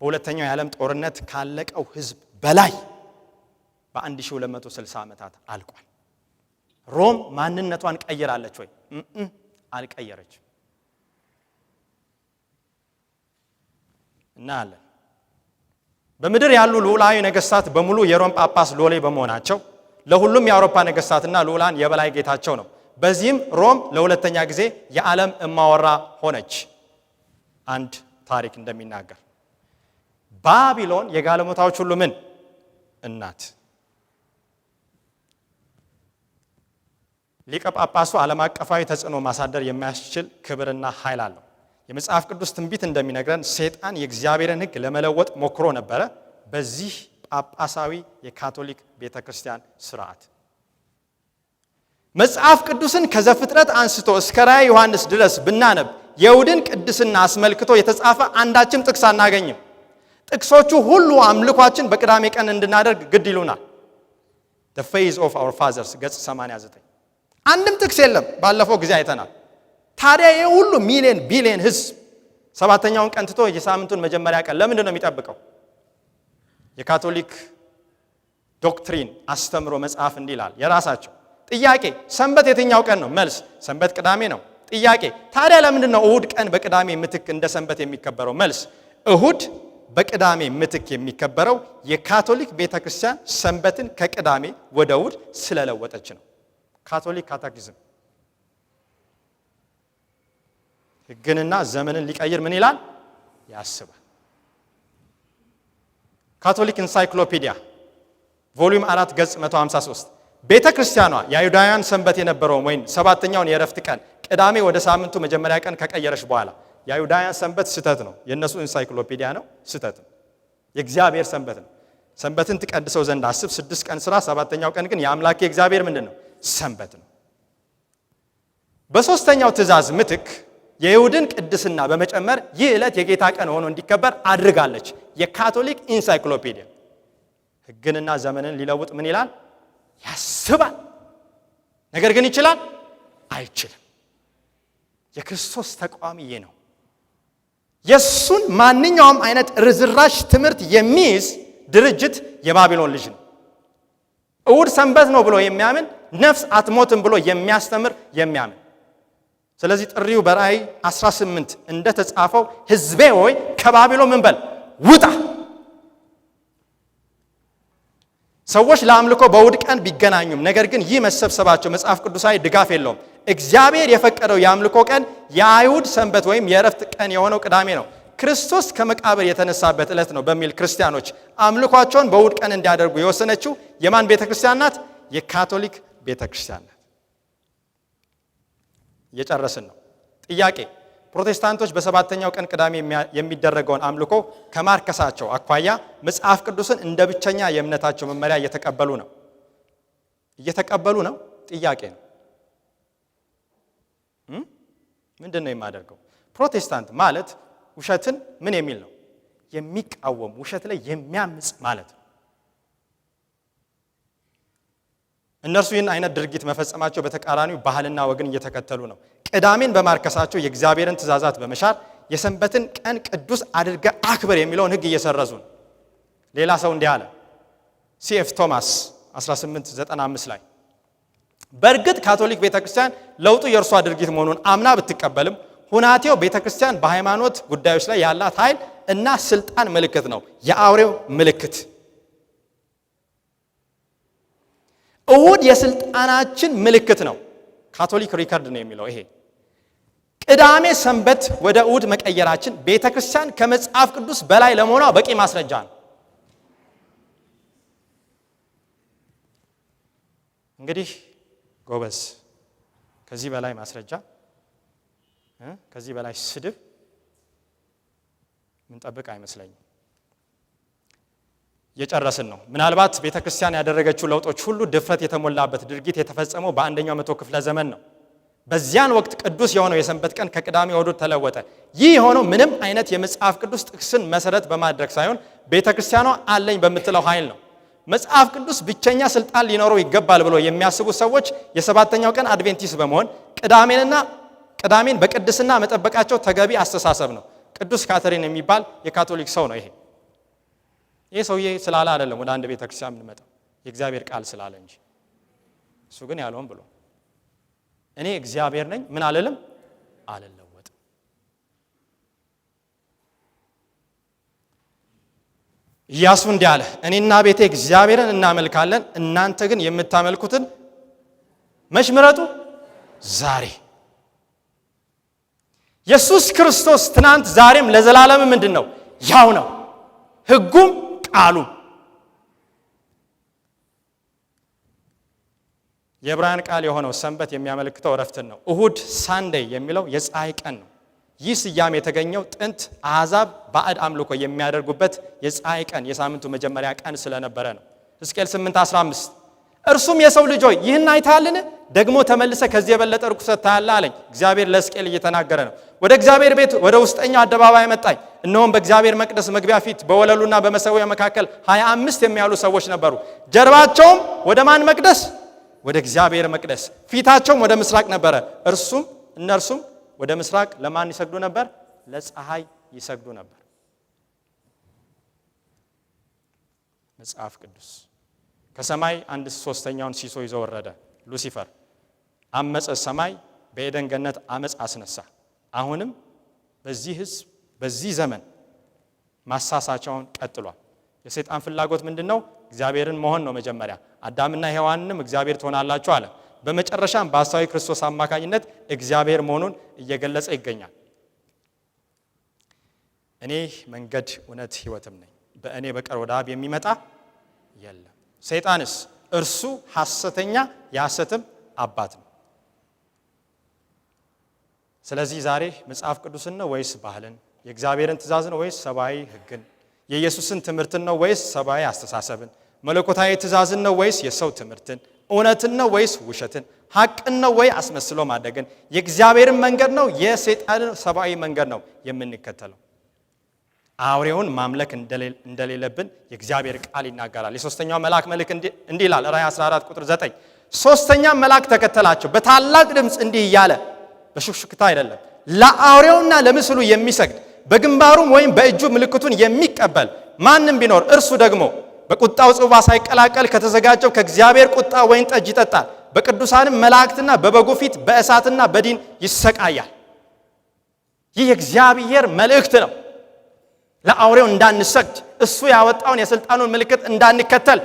በሁለተኛው የዓለም ጦርነት ካለቀው ሕዝብ በላይ በ1260 ዓመታት አልቋል። ሮም ማንነቷን ቀይራለች ወይ? አልቀየረችም። እናያለን። በምድር ያሉ ልዑላዊ ነገስታት በሙሉ የሮም ጳጳስ ሎሌ በመሆናቸው ለሁሉም የአውሮፓ ነገስታትና ልዑላን የበላይ ጌታቸው ነው። በዚህም ሮም ለሁለተኛ ጊዜ የዓለም እማወራ ሆነች። አንድ ታሪክ እንደሚናገር ባቢሎን የጋለሞታዎች ሁሉ ምን እናት። ሊቀ ጳጳሱ ዓለም አቀፋዊ ተጽዕኖ ማሳደር የሚያስችል ክብርና ኃይል አለው። የመጽሐፍ ቅዱስ ትንቢት እንደሚነግረን ሰይጣን የእግዚአብሔርን ሕግ ለመለወጥ ሞክሮ ነበረ በዚህ ጳጳሳዊ የካቶሊክ ቤተክርስቲያን ስርዓት። መጽሐፍ ቅዱስን ከዘፍጥረት አንስቶ እስከ ራዕየ ዮሐንስ ድረስ ብናነብ የይሁድን ቅድስና አስመልክቶ የተጻፈ አንዳችም ጥቅስ አናገኝም። ጥቅሶቹ ሁሉ አምልኳችን በቅዳሜ ቀን እንድናደርግ ግድ ይሉናል። The faith of our fathers ገጽ 89 አንድም ጥቅስ የለም። ባለፈው ጊዜ አይተናል። ታዲያ ይሄ ሁሉ ሚሊዮን ቢሊዮን ህዝብ ሰባተኛውን ቀን ትቶ የሳምንቱን መጀመሪያ ቀን ለምንድን ነው የሚጠብቀው? የካቶሊክ ዶክትሪን አስተምሮ መጽሐፍ እንዲህ ይላል የራሳቸው። ጥያቄ ሰንበት የትኛው ቀን ነው? መልስ ሰንበት ቅዳሜ ነው። ጥያቄ ታዲያ ለምንድን ነው እሁድ ቀን በቅዳሜ ምትክ እንደ ሰንበት የሚከበረው? መልስ እሁድ በቅዳሜ ምትክ የሚከበረው የካቶሊክ ቤተክርስቲያን ሰንበትን ከቅዳሜ ወደ እሁድ ስለለወጠች ነው። ካቶሊክ ካቴኪዝም ሕግንና ዘመንን ሊቀይር ምን ይላል? ያስባል። ካቶሊክ ኢንሳይክሎፒዲያ ቮሊዩም 4 ገጽ 153 ቤተክርስቲያኗ የአይሁዳውያን ሰንበት የነበረውን ወይም ሰባተኛውን የዕረፍት ቀን ቅዳሜ ወደ ሳምንቱ መጀመሪያ ቀን ከቀየረች በኋላ የአይሁዳውያን ሰንበት ስህተት ነው። የነሱ ኢንሳይክሎፒዲያ ነው፣ ስህተት ነው። የእግዚአብሔር ሰንበት ነው። ሰንበትን ትቀድሰው ዘንድ አስብ፣ 6 ቀን ስራ፣ ሰባተኛው ቀን ግን የአምላክ የእግዚአብሔር ምንድን ነው? ሰንበት ነው። በሶስተኛው ትእዛዝ ምትክ የይሁድን ቅድስና በመጨመር ይህ ዕለት የጌታ ቀን ሆኖ እንዲከበር አድርጋለች። የካቶሊክ ኢንሳይክሎፒዲያ ሕግንና ዘመንን ሊለውጥ ምን ይላል? ያስባል። ነገር ግን ይችላል? አይችልም። የክርስቶስ ተቋሚ ይህ ነው። የሱን ማንኛውም አይነት ርዝራሽ ትምህርት የሚይዝ ድርጅት የባቢሎን ልጅ ነው። እሁድ ሰንበት ነው ብሎ የሚያምን ነፍስ አትሞትም ብሎ የሚያስተምር የሚያምን። ስለዚህ ጥሪው በራእይ 18 እንደተጻፈው ሕዝቤ ሆይ ከባቢሎን ምን በል ውጣ። ሰዎች ለአምልኮ በእሁድ ቀን ቢገናኙም ነገር ግን ይህ መሰብሰባቸው መጽሐፍ ቅዱሳዊ ድጋፍ የለውም። እግዚአብሔር የፈቀደው የአምልኮ ቀን የአይሁድ ሰንበት ወይም የዕረፍት ቀን የሆነው ቅዳሜ ነው። ክርስቶስ ከመቃብር የተነሳበት ዕለት ነው በሚል ክርስቲያኖች አምልኳቸውን በእሁድ ቀን እንዲያደርጉ የወሰነችው የማን ቤተክርስቲያን ናት? የካቶሊክ ቤተክርስቲያን ናት። እየጨረስን ነው። ጥያቄ ፕሮቴስታንቶች በሰባተኛው ቀን ቅዳሜ የሚደረገውን አምልኮ ከማርከሳቸው አኳያ መጽሐፍ ቅዱስን እንደ ብቸኛ የእምነታቸው መመሪያ እየተቀበሉ ነው? ጥያቄ ነው። ምንድን ነው የማደርገው? ፕሮቴስታንት ማለት ውሸትን ምን የሚል ነው? የሚቃወም፣ ውሸት ላይ የሚያምጽ ማለት ነው። እነርሱ ይህን አይነት ድርጊት መፈጸማቸው በተቃራኒው ባህልና ወግን እየተከተሉ ነው። ቅዳሜን በማርከሳቸው የእግዚአብሔርን ትእዛዛት በመሻር የሰንበትን ቀን ቅዱስ አድርገ አክብር የሚለውን ሕግ እየሰረዙ ነው። ሌላ ሰው እንዲህ አለ። ሲኤፍ ቶማስ 1895 ላይ በእርግጥ ካቶሊክ ቤተክርስቲያን ለውጡ የእርሷ ድርጊት መሆኑን አምና ብትቀበልም ሁናቴው ቤተክርስቲያን በሃይማኖት ጉዳዮች ላይ ያላት ኃይል እና ስልጣን ምልክት ነው፣ የአውሬው ምልክት። እሁድ የስልጣናችን ምልክት ነው። ካቶሊክ ሪከርድ ነው የሚለው ይሄ። ቅዳሜ ሰንበት ወደ እሁድ መቀየራችን ቤተክርስቲያን ከመጽሐፍ ቅዱስ በላይ ለመሆኗ በቂ ማስረጃ ነው። እንግዲህ ጎበዝ ከዚህ በላይ ማስረጃ ከዚህ በላይ ስድብ ምን ጠብቅ አይመስለኝም። የጨረስን ነው። ምናልባት ቤተክርስቲያን ያደረገችው ለውጦች ሁሉ ድፍረት የተሞላበት ድርጊት የተፈጸመው በአንደኛው መቶ ክፍለ ዘመን ነው። በዚያን ወቅት ቅዱስ የሆነው የሰንበት ቀን ከቅዳሜ ወደ እሁድ ተለወጠ። ይህ የሆነው ምንም አይነት የመጽሐፍ ቅዱስ ጥቅስን መሰረት በማድረግ ሳይሆን ቤተክርስቲያኗ አለኝ በምትለው ኃይል ነው። መጽሐፍ ቅዱስ ብቸኛ ስልጣን ሊኖረው ይገባል ብሎ የሚያስቡ ሰዎች የሰባተኛው ቀን አድቬንቲስት በመሆን ቅዳሜን በቅድስና መጠበቃቸው ተገቢ አስተሳሰብ ነው። ቅዱስ ካተሪን የሚባል የካቶሊክ ሰው ነው። ይሄ ሰውዬ ስላለ አይደለም ወደ አንድ ቤተክርስቲያን የምንመጣው የእግዚአብሔር ቃል ስላለ እንጂ እሱ ግን ያለውን ብሎ እኔ እግዚአብሔር ነኝ ምን አልልም አልለወጥም። ኢያሱ እንዲህ አለ፣ እኔና ቤቴ እግዚአብሔርን እናመልካለን፣ እናንተ ግን የምታመልኩትን መች ምረጡ ዛሬ። ኢየሱስ ክርስቶስ ትናንት ዛሬም ለዘላለም ምንድነው? ያው ነው። ሕጉም ቃሉ የዕብራውያን ቃል የሆነው ሰንበት የሚያመለክተው እረፍትን ነው። እሁድ ሳንዴይ የሚለው የፀሐይ ቀን ነው። ይህ ስያሜ የተገኘው ጥንት አሕዛብ ባዕድ አምልኮ የሚያደርጉበት የፀሐይ ቀን የሳምንቱ መጀመሪያ ቀን ስለነበረ ነው። ሕዝቅኤል 8:15 እርሱም የሰው ልጅ ሆይ ይህን አይተሃልን? ደግሞ ተመልሰ ከዚህ የበለጠ ርኩሰት ታያለህ አለኝ። እግዚአብሔር ለሕዝቅኤል እየተናገረ ነው። ወደ እግዚአብሔር ቤት ወደ ውስጠኛው አደባባይ መጣኝ። እነሆም በእግዚአብሔር መቅደስ መግቢያ ፊት በወለሉና በመሠዊያው መካከል 25 የሚያሉ ሰዎች ነበሩ። ጀርባቸውም ወደ ማን መቅደስ? ወደ እግዚአብሔር መቅደስ፣ ፊታቸውም ወደ ምስራቅ ነበረ። እነርሱም ወደ ምስራቅ ለማን ይሰግዱ ነበር? ለፀሐይ ይሰግዱ ነበር። መጽሐፍ ቅዱስ ከሰማይ 1/3ኛውን ሲሶ ይዞ ወረደ። ሉሲፈር አመፀ፣ ሰማይ በኤደን ገነት አመፅ አስነሳ። አሁንም በዚህ ሕዝብ በዚህ ዘመን ማሳሳቻውን ቀጥሏል። የሰይጣን ፍላጎት ምንድነው? እግዚአብሔርን መሆን ነው። መጀመሪያ አዳምና ሔዋንንም እግዚአብሔር ትሆናላችሁ አለ። በመጨረሻም በሐሳዊ ክርስቶስ አማካኝነት እግዚአብሔር መሆኑን እየገለጸ ይገኛል። እኔ መንገድ እውነት ሕይወትም ነኝ፣ በእኔ በቀር ወደ አብ የሚመጣ የለም። ሰይጣንስ እርሱ ሐሰተኛ የሐሰትም አባት ነው። ስለዚህ ዛሬ መጽሐፍ ቅዱስን ነው ወይስ ባህልን? የእግዚአብሔርን ትእዛዝ ነው ወይስ ሰብአዊ ሕግን? የኢየሱስን ትምህርትን ነው ወይስ ሰብአዊ አስተሳሰብን? መለኮታዊ ትእዛዝን ነው ወይስ የሰው ትምህርትን? እውነትን ነው ወይስ ውሸትን? ሐቅን ነው ወይ አስመስሎ ማደግን? የእግዚአብሔርን መንገድ ነው የሰይጣንን ሰብአዊ መንገድ ነው የምንከተለው? አውሬውን ማምለክ እንደሌለብን የእግዚአብሔር ቃል ይናገራል። የሶስተኛው መልአክ መልእክ እንዲህ ይላል፣ ራእይ 14 ቁጥር 9 ሶስተኛው መልአክ ተከተላቸው በታላቅ ድምፅ እንዲህ እያለ፣ በሹክሹክታ አይደለም፣ ለአውሬውና ለምስሉ የሚሰግድ በግንባሩም ወይም በእጁ ምልክቱን የሚቀበል ማንም ቢኖር እርሱ ደግሞ በቁጣው ጽዋ ሳይቀላቀል ከተዘጋጀው ከእግዚአብሔር ቁጣ ወይን ጠጅ ይጠጣል፣ በቅዱሳንም መላእክትና በበጉ ፊት በእሳትና በዲን ይሰቃያል። ይህ የእግዚአብሔር መልእክት ነው። ለአውሬው እንዳንሰግድ፣ እሱ ያወጣውን የስልጣኑን ምልክት እንዳንከተል።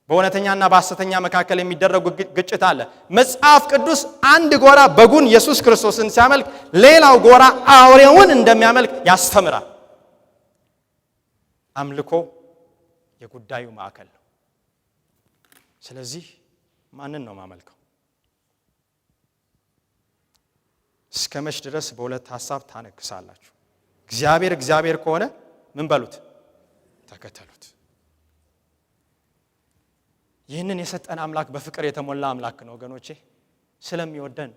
በእውነተኛና በሐሰተኛ መካከል የሚደረጉ ግጭት አለ። መጽሐፍ ቅዱስ አንድ ጎራ በጉን ኢየሱስ ክርስቶስን ሲያመልክ፣ ሌላው ጎራ አውሬውን እንደሚያመልክ ያስተምራል። አምልኮ የጉዳዩ ማዕከል ነው። ስለዚህ ማንን ነው ማመልከው? እስከ መች ድረስ በሁለት ሐሳብ ታነክሳላችሁ? እግዚአብሔር ከሆነ ምን በሉት? ተከተሉት። ይህንን የሰጠን አምላክ በፍቅር የተሞላ አምላክ ነው ወገኖቼ። ስለሚወደን